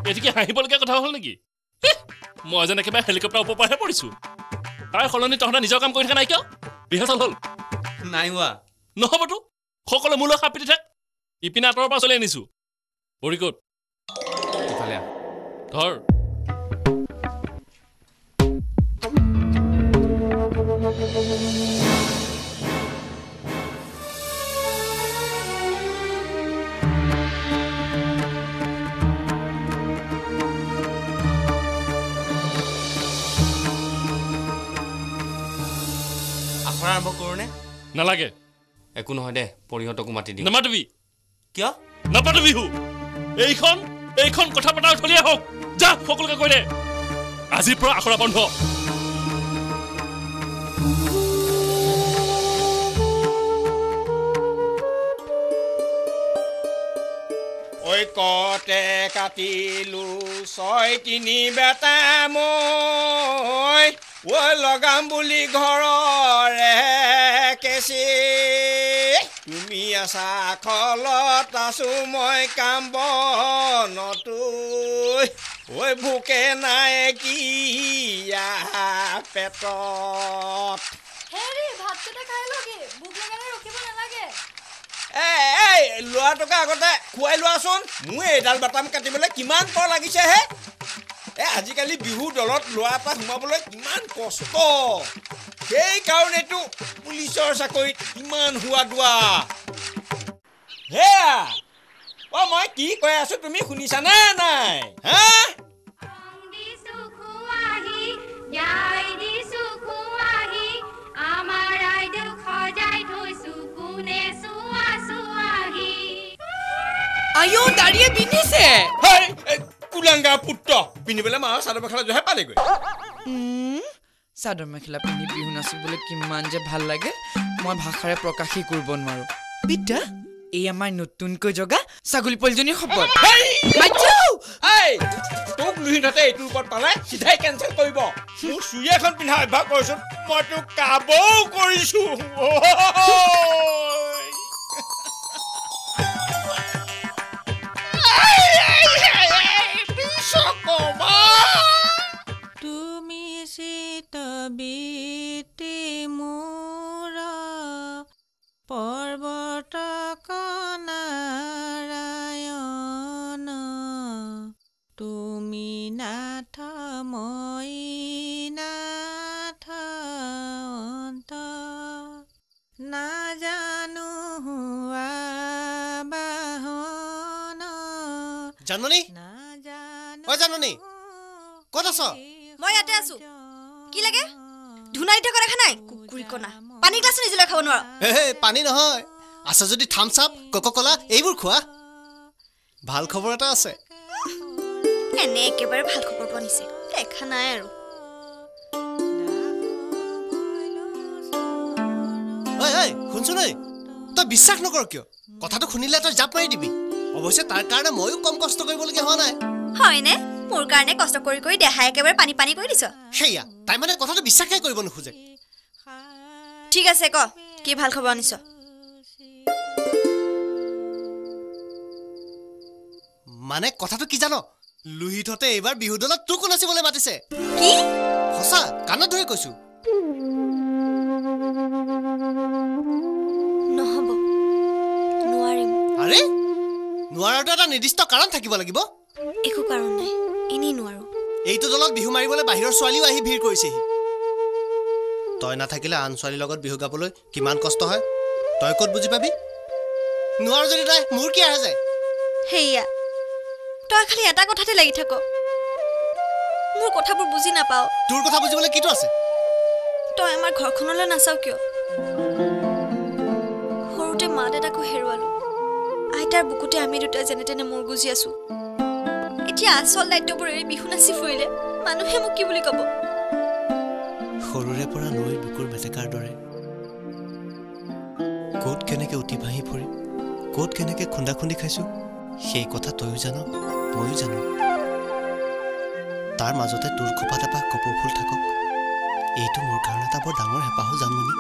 এটিকে হাঁহিবলগীয়া কথা হ'ল নেকি মই যেন একেবাৰে হেলিকপ্টাৰ ওপৰৰ পৰাহে পৰিছোঁ তাৰ সলনি তহঁতে নিজৰ কাম কৰি থকা নাই কিয় ৰিহাৰ্চেল হ'ল নাই হোৱা নহ'বতো সকলো মূল সাপ পিটি থাক ইপিনে আঁতৰৰ পৰা চলি আনিছোঁ বৰি ক'ত ধৰ আৰম্ভ কৰোঁনে নালাগে একো নহয় দে পৰিহঁতকো মাতি দিম নামাতিবি কিয় নাপাতো বিহু এইখন কথা পতা উঠলিয়ে হওক যা সকলোকে কৈ দে আজিৰ পৰা আখৰা বন্ধ ঐ কতে কাটিলো 6-3 বেটা মই ঐ লগাম বুলি ঘৰৰে কেচি তুমি আছা খলত আছো মই কাম বনতো ঐ ভোকে নাই কিয়া পেটত হেৰি ভাতকেইটা খাই লগে ভোক লগালে ৰখিব নালাগে এই ল'ৰাটোকে আগতে খুৱাই লোৱাচোন মোৰ এইডাল বাটাম কাটিবলৈ কিমান পৰ লাগিছে হে আজিকালি বিহু দলত ল'ৰা এটা সোমাবলৈ কিমান কষ্ট সেইকাৰণেতো পুলিচৰ চাকৰিত ইমান হোৱা দোৱা হেয়া মই কি কৈ আছো তুমি শুনিছানে নাই হা আয়ো দাঁড়িয়ে পিন্ধিছে কুলাঙ্গা পুত্ৰ পিন্ধিবলৈ মাৰ চাদৰ মেখেলা জহে পালেগৈ চাদৰ মেখেলা পিন্ধি বিহু নাচিবলৈ কিমান যে ভাল লাগে মই ভাষাৰে প্ৰকাশই কৰিব নোৱাৰো বিদ্যা এই আমাৰ নতুনকৈ জগা ছাগলী পোৱালীজনীৰ শপত তোক লুহিনতে এইটোৰ ওপৰত পালে চিধাই কেঞ্চেল কৰিব মোৰ চুৰি এখন পিন্ধা অভ্যাস কৰিছোঁ মই তোক কাবও কৰিছোঁ তুমি চিতবিতি মোৰ পৰ্বত কনাৰায়ণ তুমি নাথ মই নাথ অন্ত নাজানো বাহন জাননী ঐ জাননী ক'ত আছ মই ইয়াতে আছো কি লাগে ধুনাই থকা দেখা নাই কুকুৰি কণা পানী গ্লাছ নিজলৈ খাব নোৱাৰো হে পানী নহয় আছে যদি থামছ আপ কোকা-কোলা এইবোৰ খোৱা ভাল খবৰ এটা আছে এনে একেবাৰে ভাল খবৰ পনিছে দেখা নাই আৰু ঐ শুনছোন ঐ তই বিশ্বাস নকৰ কিয় কথাটো শুনিলে তই জাপ মাৰি দিবি অৱশ্যে তাৰ কাৰণে ময়ো কম কষ্ট কৰিবলগীয়া হোৱা নাই হয়নে মোৰ কাৰণে কষ্ট কৰি কৰি দেহা একেবাৰে পানী পানী কৰি দিছ সেয়া তাই মানে কথাটো বিশ্বাসই কৰিব নোখোজে ঠিক আছে ক কি ভাল খবৰ আনিছ মানে কথাটো কি জানো লুহিততে এইবাৰ বিহু দলত তোকো নাচিবলৈ মাতিছে কি সঁচা কাণত ধৰি কৈছো নহব নোৱাৰিম আৰে নোৱাৰাটো এটা নিৰ্দিষ্ট কাৰণ থাকিব লাগিব একো কাৰণ নাই এনেই নোৱাৰো এইটো দলত বিহু মাৰিবলৈ বাহিৰৰ ছোৱালীও আহি ভিৰ কৰিছেহি তই নাথাকিলে আন ছোৱালীৰ লগত বিহু গাবলৈ কিমান কষ্ট হয় তই ক'ত বুজি পাবি নোৱাৰ যদি তই মোৰ কি আহে যায় হেয়া তই খালি এটা কথাতে লাগি থাক মোৰ কথাবোৰ বুজি নাপাও তোৰ কথা বুজিবলৈ কিটো আছে তই আমাৰ ঘৰখনলৈ নাচাও কিয় সৰুতে মা দেউতাকো হেৰুৱালো আইতাৰ বুকুতে আমি দুটা যেনে তেনে মোৰ গুজি আছো এতিয়া আচল দায়িত্ববোৰ এৰি বিহু নাচি ফুৰিলে মানুহে মোক কি বুলি ক'ব সৰুৰে পৰা নৈৰ বুকুৰ বেটেকাৰ দৰে ক'ত কেনেকে উঠি ভাহি ফুৰি ক'ত কেনেকে খুন্দা খুন্দি খাইছো সেই কথা তয়ো জানো ময়ো জানো তাৰ মাজতে তোৰ খোপাত এপাহ কপৌ ফুল থাকক এইটো মোৰ কাৰণে এটা বৰ ডাঙৰ হেঁপাহো জানমনি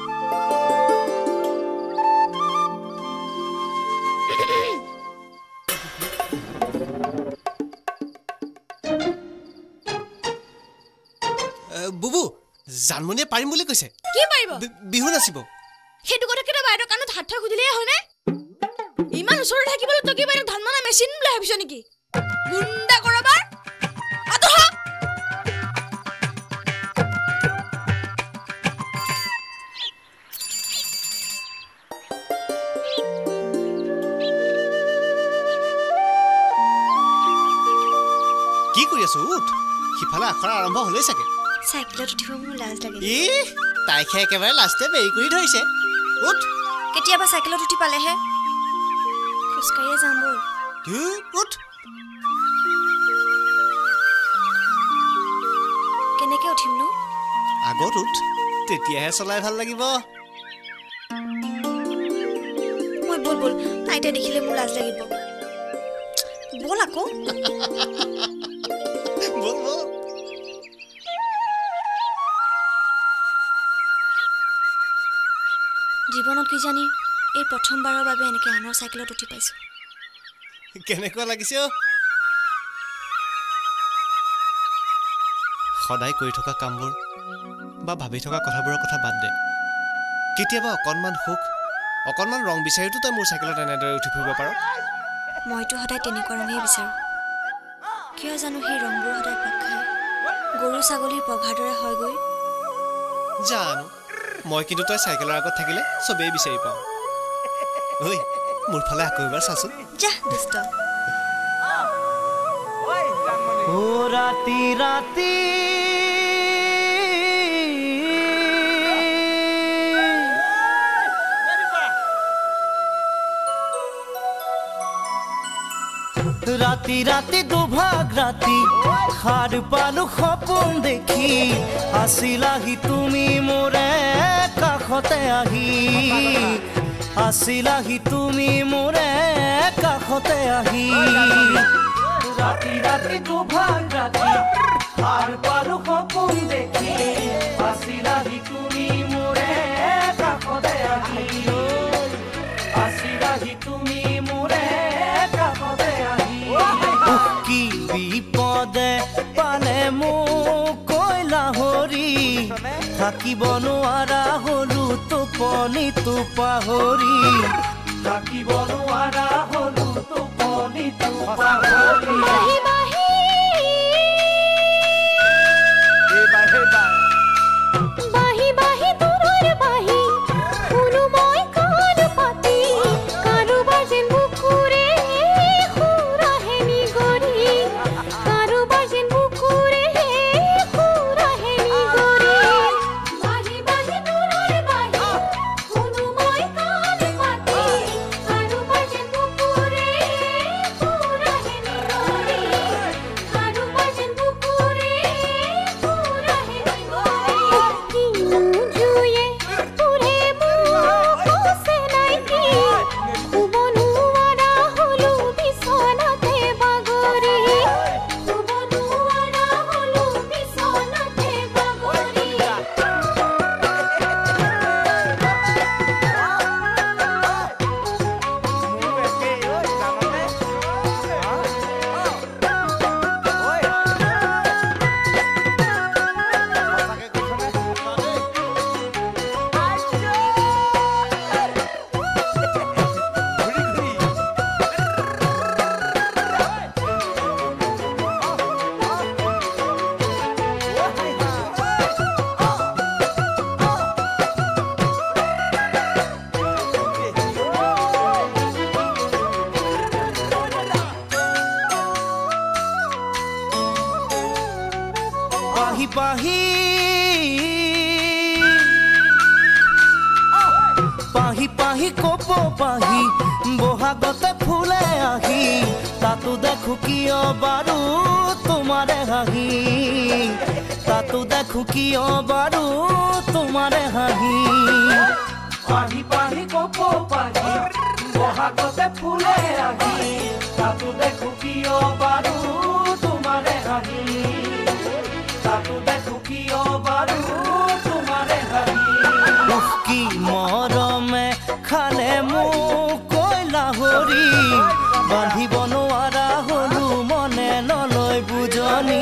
বুবু জানমনিয়ে পাৰিম বুলি কৈছে কি পাৰিব বিহু নাচিব সেইটো কথা কেইটা বাইদেউ কাণত হাত থৈ খুজিলেই হয়নে ইমান ওচৰত থাকিবলৈ তই কি বাইদেউ ধান মনা মেচিন বুলি ভাবিছ নেকি গুণ্ডা কৰাবাৰ কি কৰি আছো উঠ সিফালে আখৰা আৰম্ভ হ'লেই চাগে চাইকেলত উঠিব মোৰ লাজ লাগে তাইখে একেবাৰে লাষ্টে বেৰি কৰি ধৰিছে উঠ কেতিয়াবা চাইকেলত উঠি পালেহে খোজকাঢ়িয়ে যাম বল উঠ কেনেকে উঠিম নো আগত উঠ তেতিয়াহে চলাই ভাল লাগিব মই বল বল আইতা দেখিলে মোৰ লাজ লাগিব বল আকৌ বল বল জীৱনত কি জানি এই প্ৰথমবাৰৰ বাবে এনেকৈ আনৰ চাইকেলত উঠি পাইছোঁ কেনেকুৱা লাগিছে সদায় কৰি থকা কামবোৰ বা ভাবি থকা কথাবোৰৰ কথা বাদ দে কেতিয়াবা অকণমান সুখ অকণমান ৰং বিচাৰিতো তই মোৰ চাইকেলত এনেদৰে উঠি ফুৰিব পাৰ মইতো সদায় তেনেকুৱা ৰঙেই বিচাৰোঁ কিয় জানো সেই ৰংবোৰ সদায় পাক খায় গৰু ছাগলীৰ পঘাৰ দৰে হয়গৈ জানো মই কিন্তু তই চাইকেলৰ আগত থাকিলে চবেই বিচাৰি পাওঁ ঐ মোৰ ফালে আকৌ এবাৰ চাচোন যা দুষ্ট ও ৰাতি ৰাতি ৰাতি ৰাতি দুভাগ ৰাতি সাৰ পালো সপোন দেখি আছিলাহি তুমি মোৰে কাষতে আহি আছিলাহি তুমি মোৰে কাষতে আহি ৰাতি ৰাতি দুভাগ ৰাতি সাৰ পালো সপোন দেখি আছিলাহি তুমি মোৰে কাষতে আহি আছিলাহি তুমি মোৰে কাষতে আহি কি বিপদে পালে মোক কৈলা হৰি থাকিব নোৱাৰা হলো টোপনিটো পাহৰি থাকিব নোৱাৰা হলো টোপনিটো পাহৰি বাহি বাহি দূৰৰ বাহি শুনো মই কাণ পাতি কাৰোবাৰ যেন বুকুৰে সুৰাহে নিগৰি কাৰোবাৰ যেন বুকুৰে সুৰাহে নিগৰি বাহি বাহি দূৰৰ বাহি শুনো মই কাণ পাতি কাৰোবাৰ যেন বুকুৰে সুৰাহে নিগৰি পাহি পাহি পাহি পাহি কপ পাহি বহাগতে ফুলে আহি তাতো দেখো কিয় বাৰু তোমাৰে হাঁহি তাতো দেখো কিয় বাৰু তোমাৰে হাঁহি পাহি পাহি কপ পাহি বহাগতে ফুলে আহি তাতো দেখো কিয় বাৰু তোমাৰে হাঁহি তাতো দেখো কিয় বাৰু তোমাৰে হাঁহি কি মৰমে খালে মোক কয়লা হৰি বান্ধিব নোৱাৰা হলো মনে নলয় বুজনি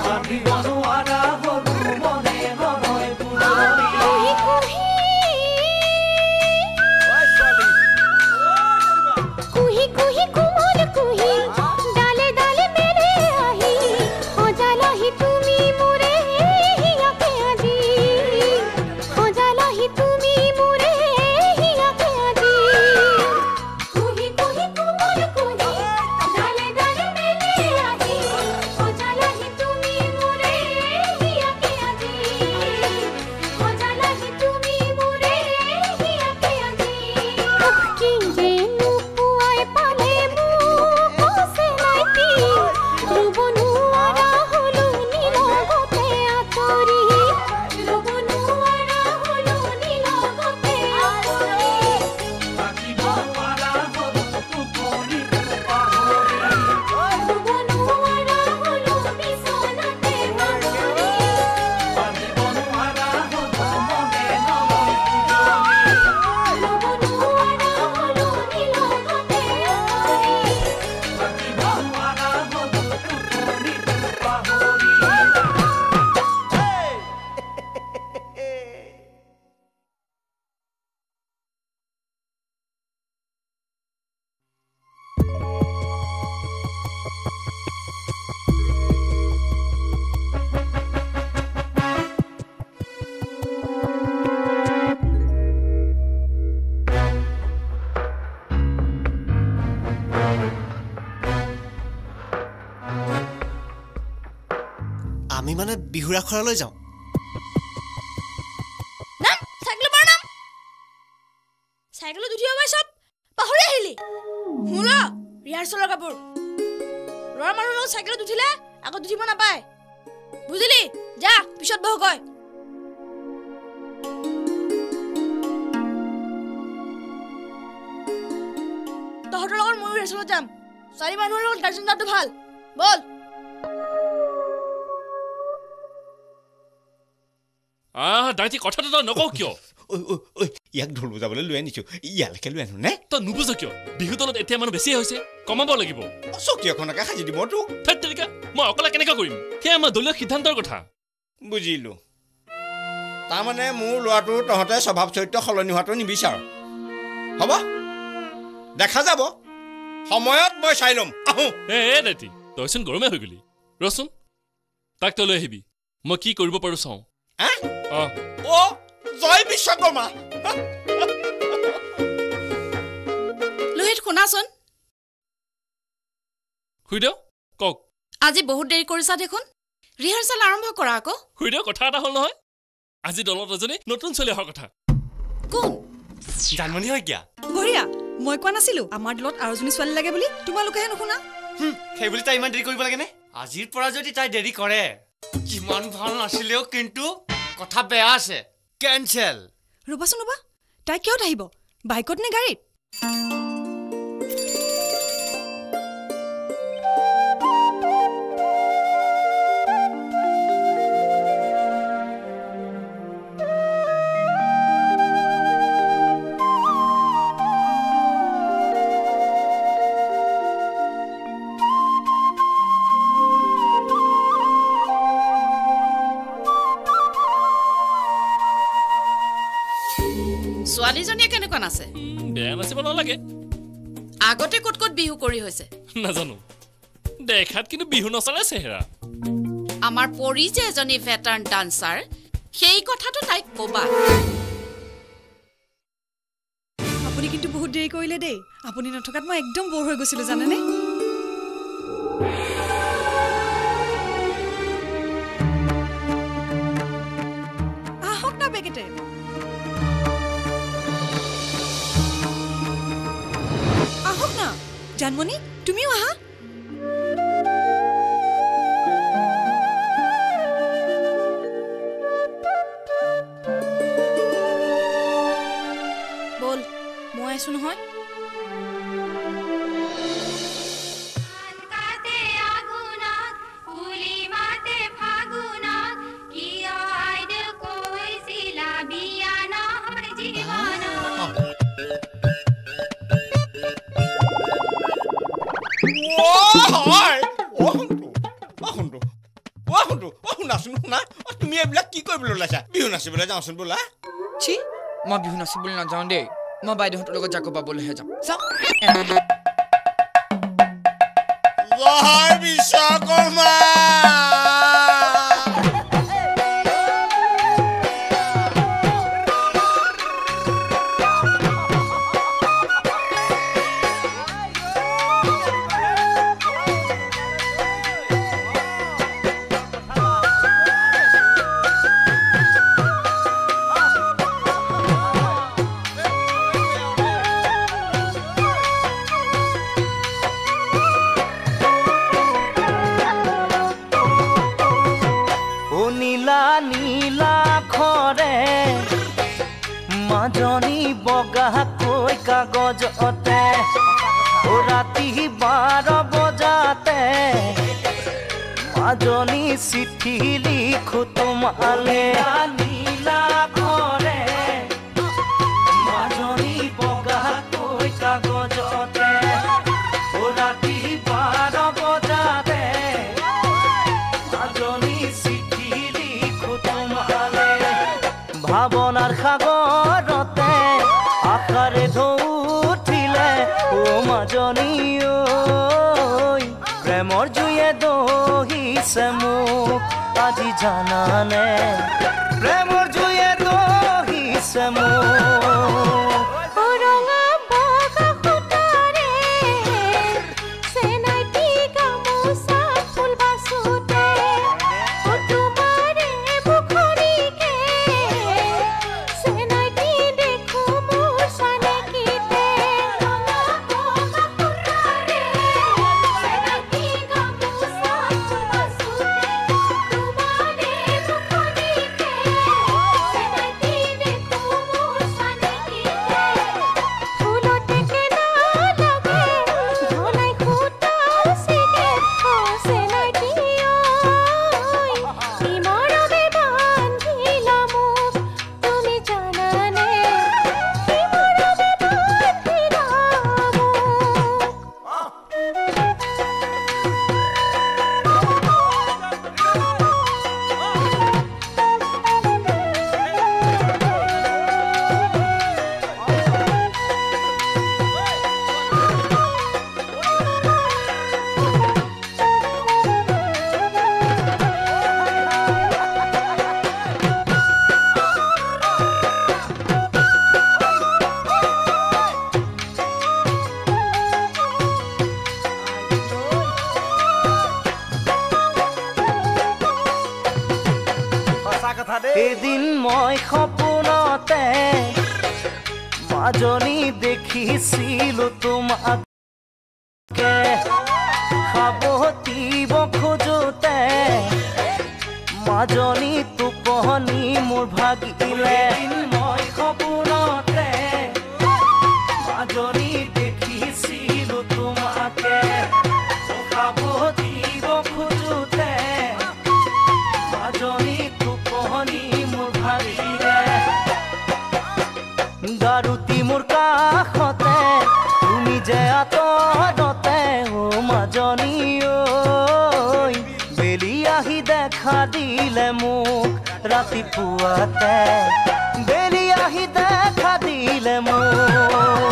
বান্ধিব নোৱাৰা হলো মনে নলয় বুজনি কুহি কুহি কুমল কুহি ডালে ডালে মেলে আহি সজালাহি তুমি মোৰে হিয়াকে আজি সজালাহি তুমি মোৰে হিয়াকে আজি কুহি কুহি কুমল কুহি ডালে ডালে মেলে আহি সজালাহি তুমি মোৰে হিয়াকে আজি সজালাহি তুমি মোৰে হিয়াকে আজি কি যে নুপুৱাই পালে মোক কছে নাইতি ৰুব নোৱাৰা হলো নিলগতে আঁতৰি ৰুব নোৱাৰা হলো নিলগতে আঁতৰি বাকিব নোৱাৰা হলো টোপনি পাহৰি ৰুব নোৱাৰা হলো বিচনাতে বাগৰি বান্ধিব নোৱাৰা হলো মনে নলয় বুজনি ৰুব নোৱাৰা হলো নিলগতে আঁতৰি বাকিব নোৱাৰা হলো টোপনি পাহৰি আমি মানে বিহুৰ আখৰালৈ যাওঁ নাম চাইকেল মাৰ নাম চাইকেলত উঠি অবাই চব পাহৰি আহিলি মূল ৰিহাৰ্চেলৰ কাপোৰ ল'ৰা মানুহ লগত চাইকেলত উঠিলে আকৌ উঠিব নাপায় বুজিলি যা পিছত বহু কয় তহঁতৰ লগত ময়ো ৰিহাৰ্চেলত যাম চাৰি মানুহৰ লগত গাৰ্জেন যোৱাটো ভাল বল দাইটি কথাটো তই নকওঁ কিয় ঐ ঐ ঐ ইয়াক ঢোল বজাবলৈ লৈ আনিছো ইয়ালৈকে লৈ আনো নে তই নুবুজ কিয় বিহু দলত এতিয়া মানুহ বেছি হৈছে কমাব লাগিব চকী এখনকে সাজি দিব তোক ধেৎ তেৰিকা মই অকলে কেনেকৈ কৰিম সেয়া আমাৰ দলীয় সিদ্ধান্তৰ কথা বুজিলো তাৰমানে মোৰ ল'ৰাটোৰ তহঁতে স্বভাৱ চৰিত্ৰ সলনি হোৱাটো নিবিচাৰ হ'ব দেখা যাব সময়ত মই চাই ল'ম আহোঁ দাইটি তইচোন গৰমে হৈ গলি ৰচোন তাক তই লৈ আহিবি মই কি কৰিব পাৰোঁ চাওঁ জয় বিশ্বকৰ্মা লোহিত শুনাচোন শুই দিয়ক কওক আজি বহুত দেৰি কৰিছা দেখোন ৰিহাৰ্চেল আৰম্ভ কৰা আকৌ শুই দিয়ক কথা এটা হ'ল নহয় আজি দলত এজনী নতুন ছোৱালী অহাৰ কথা কোন জানমণি শইকীয়া বঢ়িয়া মই কোৱা নাছিলো আমাৰ দলত আৰু এজনী ছোৱালী লাগে বুলি তোমালোকেহে নুশুনা সেই বুলি তাই ইমান দেৰি কৰিব লাগেনে আজিৰ পৰা যদি তাই দেৰি কৰে কিমান ভাল নাছিলেও কিন্তু কথা বেয়া আছে কেঞ্চেল ৰ'বাচোন ৰ'বা তাই কিয়ত আহিব বাইকত নে গাড়ীত ছোৱালীজনীয়ে কেনেকুৱা নাচে বেয়া নাচিব নালাগে আগতে ক'ত ক'ত বিহু কৰি হৈছে নাজানো দেখাত কিন্তু বিহু নচলে চেহেৰা আমাৰ পৰি যে এজনী ভেটাৰ্ণ ডান্সাৰ সেই কথাটো তাইক ক'বা আপুনি কিন্তু বহুত দেৰি কৰিলে দেই আপুনি নথকাত মই একদম বৰ হৈ গৈছিলো জানেনে জানমণি তুমিও আহা বল মই আছো নহয় তুমি এইবিলাক কি কৰিবলৈ ওলাইছা বিহু নাচিবলৈ যাওঁচোন বোলা ছি মই বিহু নাচিবলৈ নাযাওঁ দেই মই বাইদেউহঁতৰ লগত জাকো পাবলৈহে যাম জয় বিশ্বকৰ্মা মাজনী বগাকৈ কাগজতে ৰাতি 12 বজাতে মাজনী চিঠি লিখো তোমালে নীলা ঘৰে মাজনী বগাকৈ কাগজতে ৰাতি 12 বজাতে মাজনী চিঠি লিখো তোমালে ভাৱনাৰ সাগৰতে আশাৰে ঢৌঠিলে ও মাজনী প্ৰেমৰ জুয়ে দহিছে মোক আজি জানানে প্ৰেমৰ জুয়ে দহিছে মোক এদিন মই সপোনতে মাজনী দেখিছিলো তোমাকে খাবতিব খোজোতে মাজনী টোপনি মোৰ ভাগিলে মই সপোনতে মাজনী দেখিছিলো তোমাকে খাবতিব খোজোতে মাজনী গাৰুতি মোৰ কাষতে তুমি যে আঁতৰতে ও মাজনী বেলি আহি দেখা দিলে মোক ৰাতিপুৱাতে বেলি আহি দেখা দিলে মোক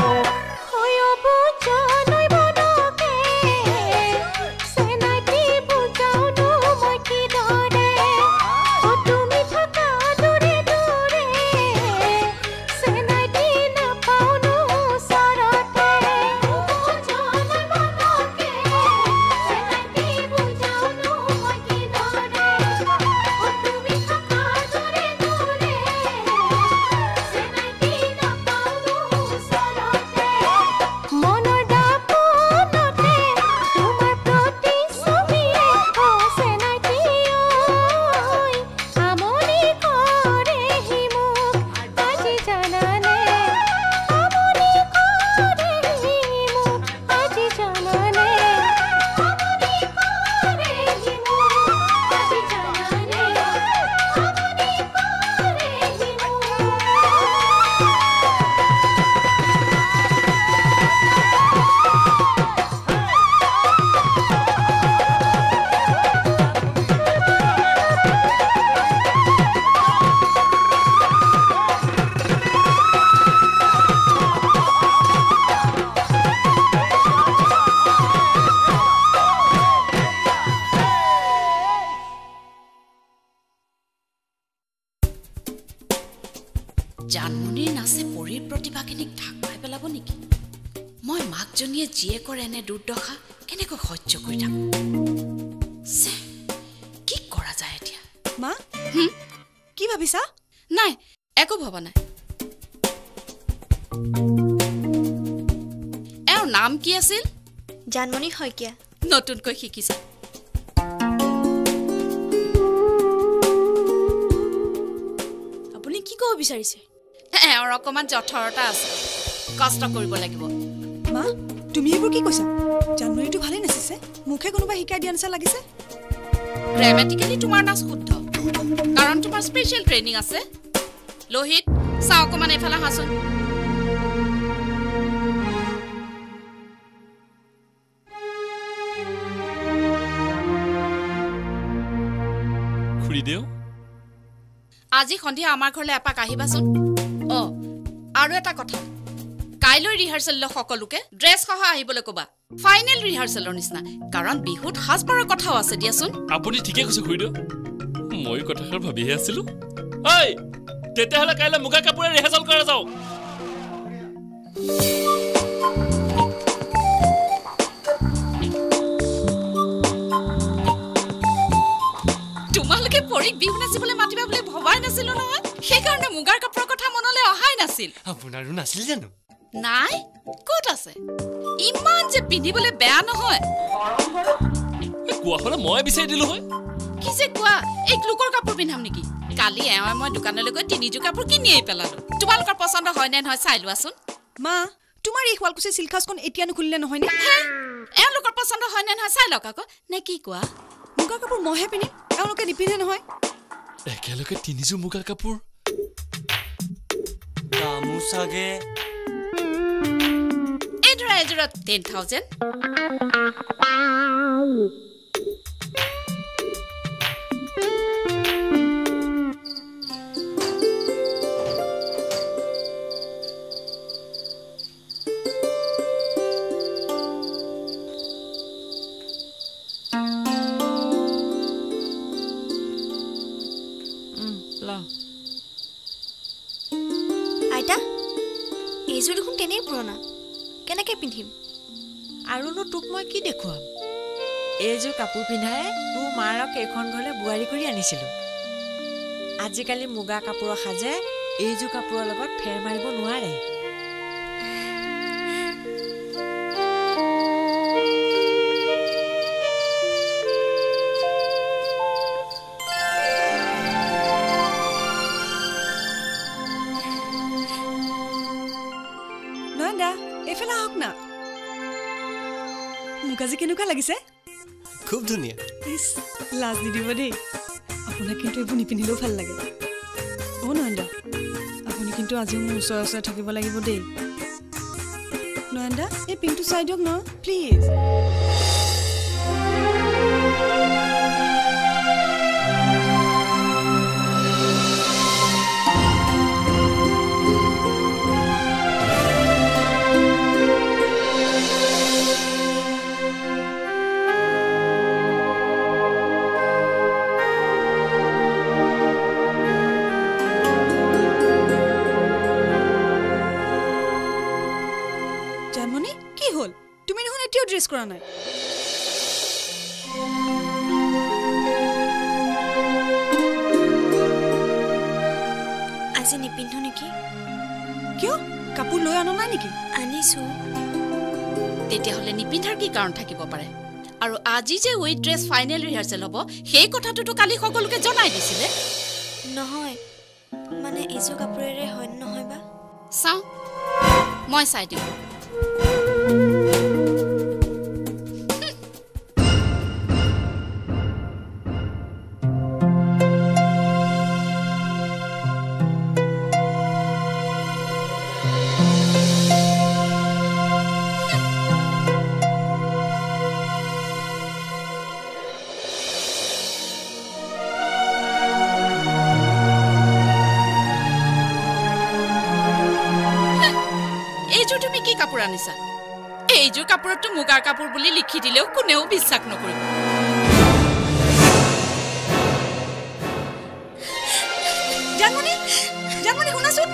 জানমনিৰ নাচে পৰীৰ প্ৰতিভাখিনিক ঢাক পাই পেলাব নেকি? মই মাকজনীয়ে জীয়েকৰ এনে দুৰ্দশা কেনেকৈ সহ্য কৰি থাকো? কি কৰা যায় এতিয়া? মা কি ভাবিছা? নাই একো ভবা নাই। এওঁৰ নাম কি আছিল? জানমণি শইকীয়া। নতুনকৈ শিকিছা। আপুনি কি ক'ব বিচাৰিছে? এওঁৰ অকণমান জঠৰতা আছে, কষ্ট কৰিব লাগিব। মা তুমি এইবোৰ কি কৈছা? জানমণিটো ভালেই নাচিছে, মুখে কোনোবাই শিকাই দিয়া নিচিনা লাগিছে। গ্ৰামেটিকেলি তোমাৰ নাচ শুদ্ধ, কাৰণ তোমাৰ স্পেচিয়েল ট্ৰেইনিং আছে। লোহিত চাওঁ অকণমান এইফালে আহাচোন। খুৰীদেউ আজি সন্ধিয়া আমাৰ ঘৰলৈ এপাক আহিবাচোন। আৰু এটা কথা, কাইলৈ ৰিহাৰ্চেললৈ সকলোকে ড্ৰেছ সহ আহিবলৈ ক'বা, ফাইনেল ৰিহাৰ্চেলৰ নিচিনা, কাৰণ বিহুত সাজপাৰৰ কথাও আছে দিয়াচোন। আপুনি ঠিকে কৈছে খুৰীদেউ, ময়ো কথাষাৰ ভাবিহে আছিলো। ঐ তেতিয়াহ'লে কাইলৈ মুগা কাপোৰে ৰিহাৰ্চেল কৰা যাওঁ। তোমালোকে পৰীক বিহু নাচিবলৈ মাতিবা বুলি ভবাই নাছিলো নহয়, সেইকাৰণে মুগাৰ কাপোৰৰ কথা মনলৈ অহাই নাছিল। আপোনাৰো নাছিল জানো? নাই, ক'ত আছে? ইমান যে পিন্ধিবলৈ বেয়া নহয়। কোৱা হ'লে মই বিচাৰি দিলো হয়। কি যে কোৱা, এই লোকৰ কাপোৰ পিন্ধাম নেকি? কালি এওঁ মই দোকানলৈ গৈ 3যোৰ কাপোৰ কিনিয়েই পেলালো। তোমালোকৰ পচন্দ হয় নে নহয় চাই লোৱাচোন। মা তোমাৰ এই শুৱালকুছি চিল্ক হাউচখন এতিয়া নুখুলিলে নহয়নে? এওঁলোকৰ পচন্দ হয় নে নহয় চাই লওক আকৌ, নে কি কোৱা? মুগা কাপোৰ মইহে পিন্ধিম, এওঁলোকে নিপিন্ধে নহয়। একেলগে 3যোৰ মুগা কাপোৰ, দামো চাগে এই ধৰা এযোৰত 10,000। আইতা এইযোৰ দেখোন তেনেই পুৰণা, কেনেকৈ পিন্ধিম? আৰুনো তোক মই কি দেখুৱাম? এইযোৰ কাপোৰ পিন্ধাই তোৰ মাৰক এইখন ঘৰলৈ বোৱাৰী কৰি আনিছিলোঁ। আজিকালি মুগা কাপোৰৰ সাজে এইযোৰ কাপোৰৰ লগত ফেৰ মাৰিব নোৱাৰে। নয়নদা এইফালে আহক না। মোক আজি কেনেকুৱা লাগিছে? খুব ধুনীয়া। ইছ লাজ নিদিব দেই, আপোনাক কিন্তু এইবোৰ নিপিন্ধিলেও ভাল লাগে। নয়নদা আপুনি কিন্তু আজিও মোৰ ওচৰে ওচৰে থাকিব লাগিব দেই। নয়নদা এই পিনটো চাই দিয়ক ন প্লিজ। ড্ৰেছ কৰা নাই। আজি নিপিন্ধো নেকি? কিয় কাপোৰ লৈ আনা নাই নেকি? আনিছো। তেতিয়াহ'লে নিপিন্ধাৰ কি কাৰণ থাকিব পাৰে? আৰু আজি যে উইথ ড্ৰেছ ফাইনেল ৰিহাৰ্চেল হ'ব সেই কথাটোতো কালি সকলোকে জনাই দিছিলে। নহয় মানে এইযোৰ কাপোৰেৰে হয় নহয় বা? চাওঁ মই চাই দিওঁ। তুমি কি কাপোৰ আনিছা? এইযোৰ কাপোৰতো মুগাৰ কাপোৰ বুলি লিখি দিলেও কোনেও বিশ্বাস নকৰিব। জানমণি জানমণি শুনাচোন।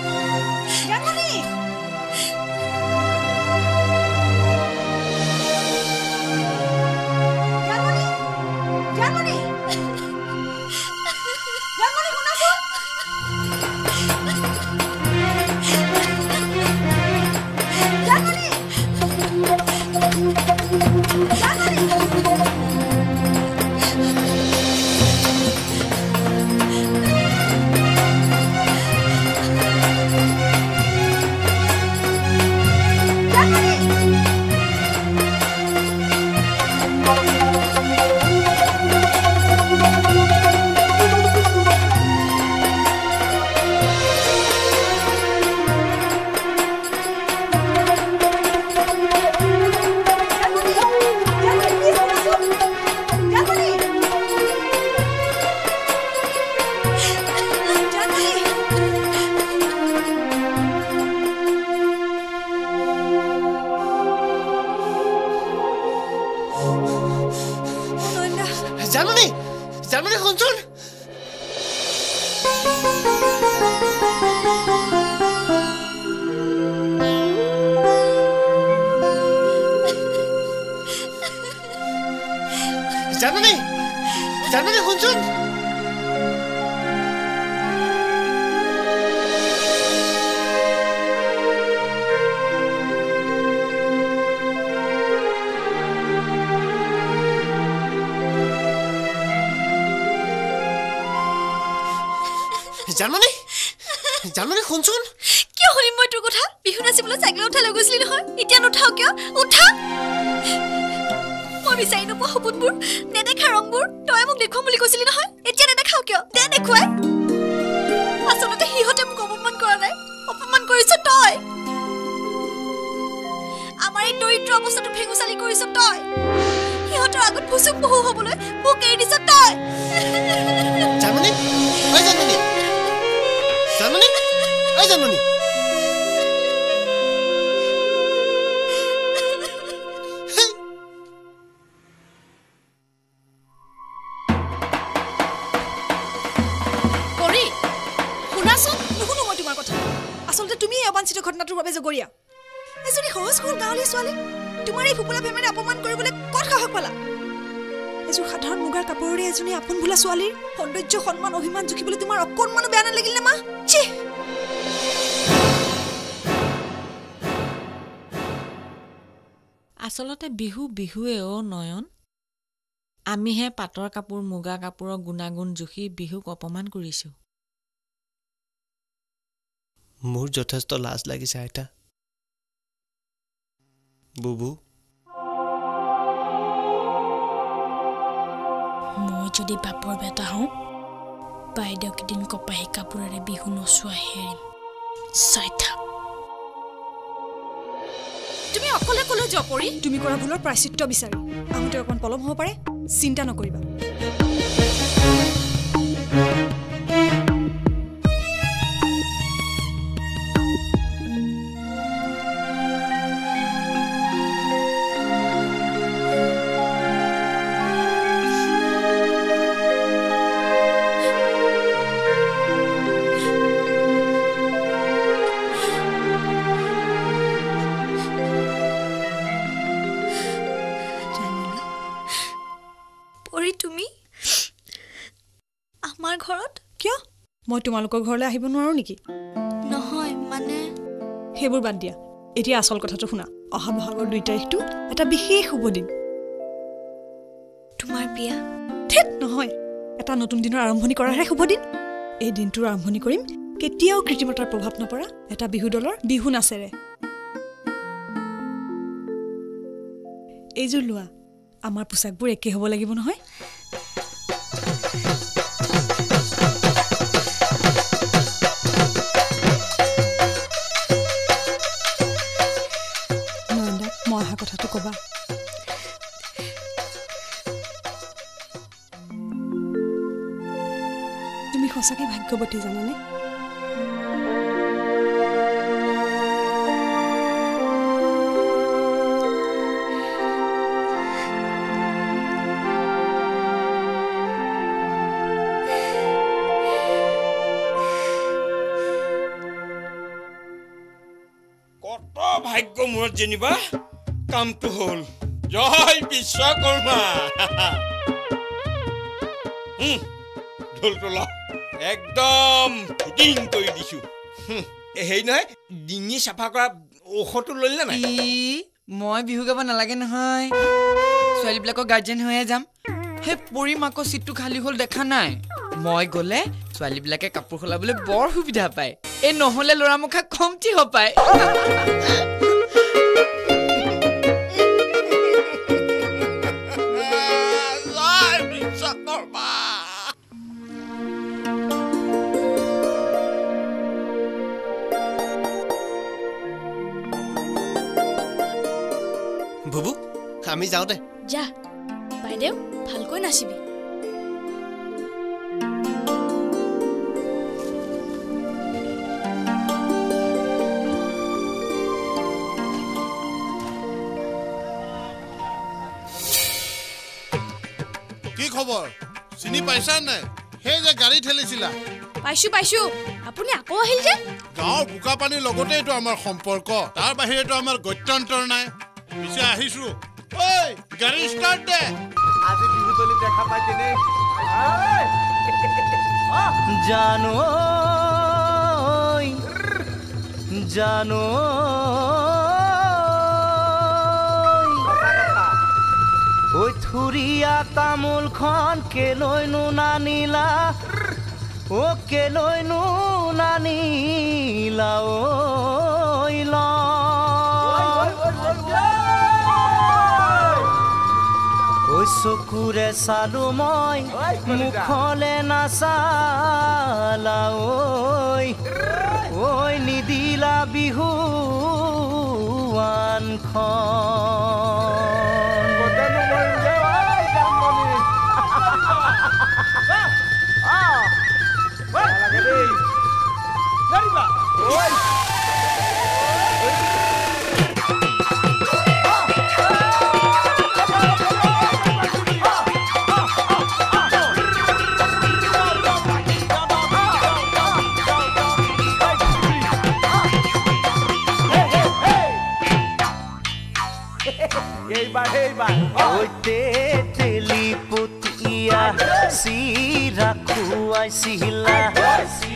জানমণি শুনচোন জানমণি জানমণি শুনচোন জানমণি জানমণি শুনচোন কিয় শুনিম মই তোৰ কথা বিহু নাচিবলৈ চাইকেল উঠাই লৈ গৈছিলি নহয় এতিয়া নুঠাও কিয় উঠা মই বিচাৰি নোপোৱা সপোনবোৰ নেদেখা ৰংবোৰ তই মোক দেখুৱাম বুলি কৈছিলি নহয় এতিয়া নেদেখাও কিয় দে দেখুৱাই আচলতে সিহঁতে মোক অপমান কৰা নাই অপমান কৰিছ তই আমাৰ এই দৰিদ্ৰ অৱস্থাটো ভেঙুচালি কৰিছ তই সিহঁতৰ আগত ভুচুক বহু হ'বলৈ মোক এৰি দিছ তই জানমণি ঐ জানমণি জানমণি ঐ জানমণি আচলতে তুমি এই অবাঞ্ছিত ঘটনাটোৰ বাবে জগৰীয়া এজনী সহজ সৰল গাঁৱলীয়া ছোৱালী তোমাৰ এই ফুপুলা প্ৰেমেৰে অপমান কৰিবলৈ ক'ত সাহস পালা এযোৰ সাধাৰণ মুগাৰ কাপোৰেৰে এজনী আপোন ভোলা ছোৱালীৰ সৌন্দৰ্য সন্মান অভিমান জুখিবলৈ তোমাৰ অকণমানো বেয়া নালাগিল নে মা ছি আচলতে বিহু বিহুৱে নয়ন আমিহে পাটৰ কাপোৰ মুগা কাপোৰৰ গুণাগুণ জুখি বিহুক অপমান কৰিছো মোৰ যথেষ্ট লাজ লাগিছে আইতা বুবু মই যদি বাপৰ বেটা হওঁ বাইদেউ কেইদিন কপাহী কাপোৰেৰে বিহু নচোৱা হেৰিম চাই থাক তুমি অকলে কলে জপৰি তুমি কৰা ভুলৰ প্ৰায়শ্চিত্ত বিচাৰি আহোঁতে অকণ পলম হ'ব পাৰে চিন্তা নকৰিবা মই তোমালোকৰ ঘৰলৈ আহিব নোৱাৰো নেকি নহয় মানে হেবোৰ বাদ দিয়া এতিয়া আসল কথাটো শুনা অহা বহাগৰ 2 তাৰিখটো এটা বিশেষ শুভ দিন তোমাৰ বিয়া ঠিক নহয় এটা নতুন দিনৰ আৰম্ভণি কৰাৰহে শুভ দিন এই দিনটোৰ আৰম্ভণি কৰিম কেতিয়াও কৃত্ৰিমতাৰ প্ৰভাৱ নপৰা এটা বিহু দলৰ বিহু নাচেৰে এইযোৰ লোৱা আমাৰ পোছাকবোৰ একে হ'ব লাগিব নহয় কথাটো কবা তুমি সঁচাকৈ ভাগ্যৱতী জানানে কত ভাগ্য মূৰত যেনিবা কামটো হল জয় বিশ্বকৰ্মা ঢোলটো ল একদম ফিটিং কৰি দিছো হেৰি নহয় ডিঙি চাফা কৰা ঔষধটো ললিলে নাই মই বিহু গাব নালাগে নহয় ছোৱালীবিলাকৰ গাৰ্জেন হৈয়ে যাম সেই পৰিম আকৌ চিটটো খালী হ'ল দেখা নাই মই গ'লে ছোৱালীবিলাকে কাপোৰ সলাবলৈ বৰ সুবিধা পায় এই নহ'লে ল'ৰা মুখা কমটি হপায় বুবু আমি যাওঁ দে যা বাইদেউ ভালকৈ নাচিবি কি খবৰ চিনি পাইছা নাই সেই যে গাড়ী ঠেলিছিলা পাইছো আপুনি আকৌ আহিল যে গাঁৱৰ বোকা পানীৰ লগতেইতো আমাৰ সম্পৰ্ক তাৰ বাহিৰেতো আমাৰ গত্যন্তৰ নাই পিছে আহিছো ঐ গাড়ী ষ্টাৰ্ট দে আজি বিহুতলি দেখা পাই কেনে জানো জানো ঐ থুৰিয়া তামোলখন কেলৈনো নানিলা ও কেলৈনো নানিলা ঐ চকুৰে চালো মই মুখলে নাচালা ঐ নিদিলা বিহু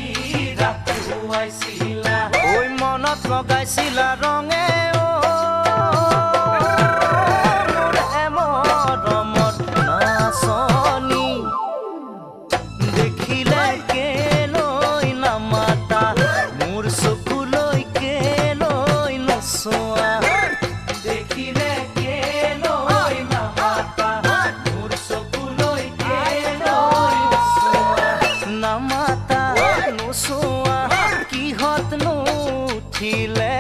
চিৰা খুৱাইছিলা ঐ মনত লগাইছিলা ৰঙে মৰমত নাচনি দেখিলে কেলৈ নামাতা মোৰ চকুলৈ কেলৈ নচোৱা দেখিলে কেলৈ নামাতা মোৰ চকুলৈ কেলৈ নামাতা নচোৱা কিহতনো উঠিলে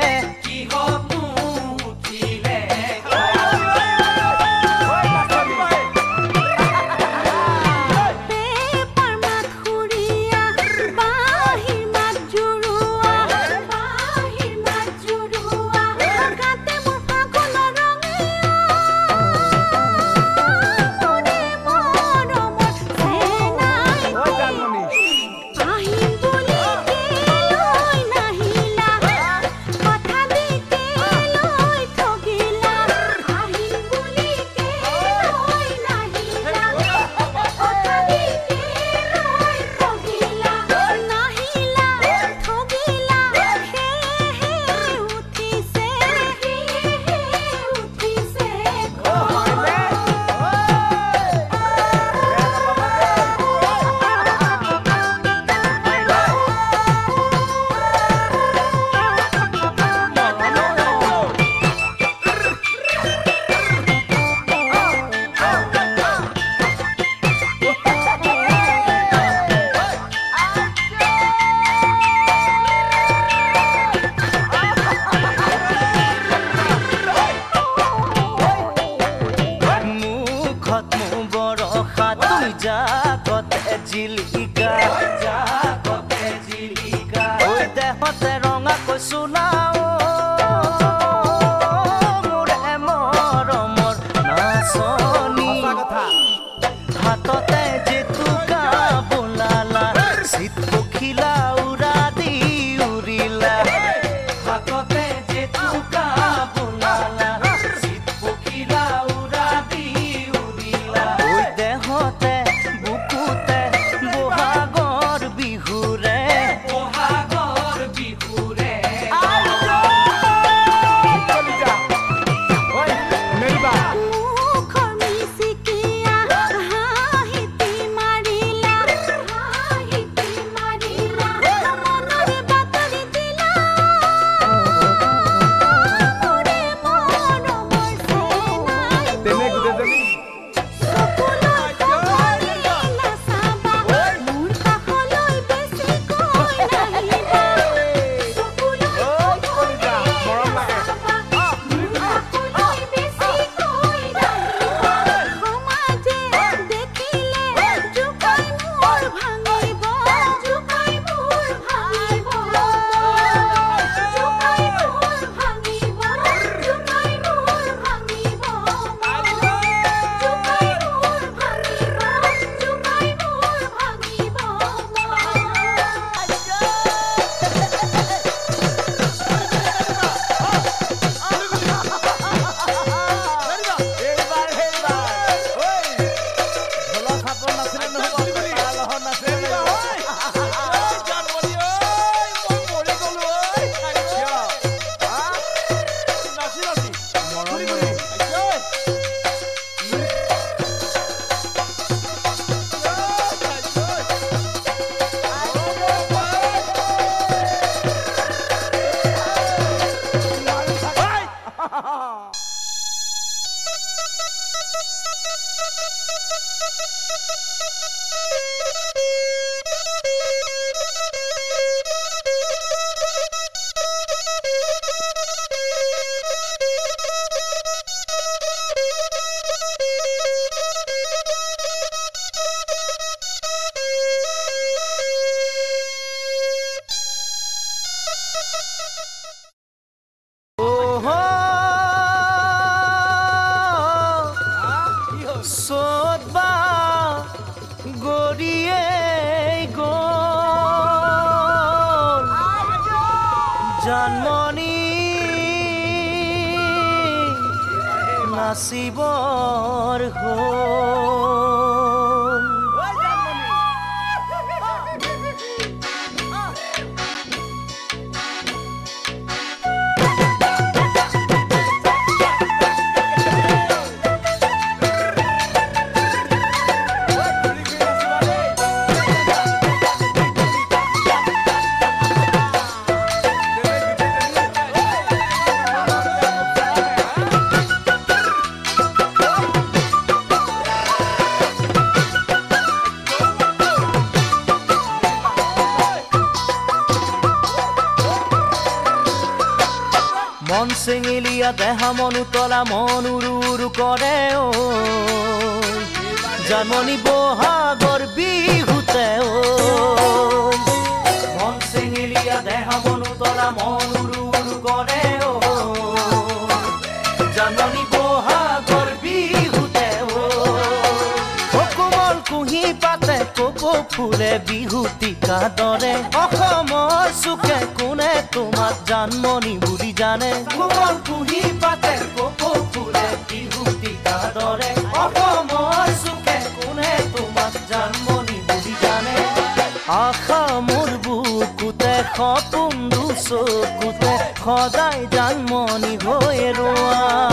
নাচিবৰ হ'ল মন চেঙেলীয়া দেহা মনু তলা মন উৰু কৰে ঐ জানমণি বহাগৰ বিহুতে ঐ মন চেঙেলীয়া দেহা মনু তলা মন উৰু কৰে ঐ জানমণি বহাগৰ বিহুতে ঐ কোমল কুঁহি পাতে কপৌ ফুলে বিহুতিকা দৰে অসমৰ চুকে কোনে তোমাক জানমণি বুলি জানে কোমল কুঁহি পাতে কপৌ ফুলে বিহুতিকা দৰে অসমৰ চুকে কোনে তোমাক জানমণি বুলি জানে আশা মোৰ বুকুতে সপোন চকুতে সদায় জানমণি হৈ ৰোৱা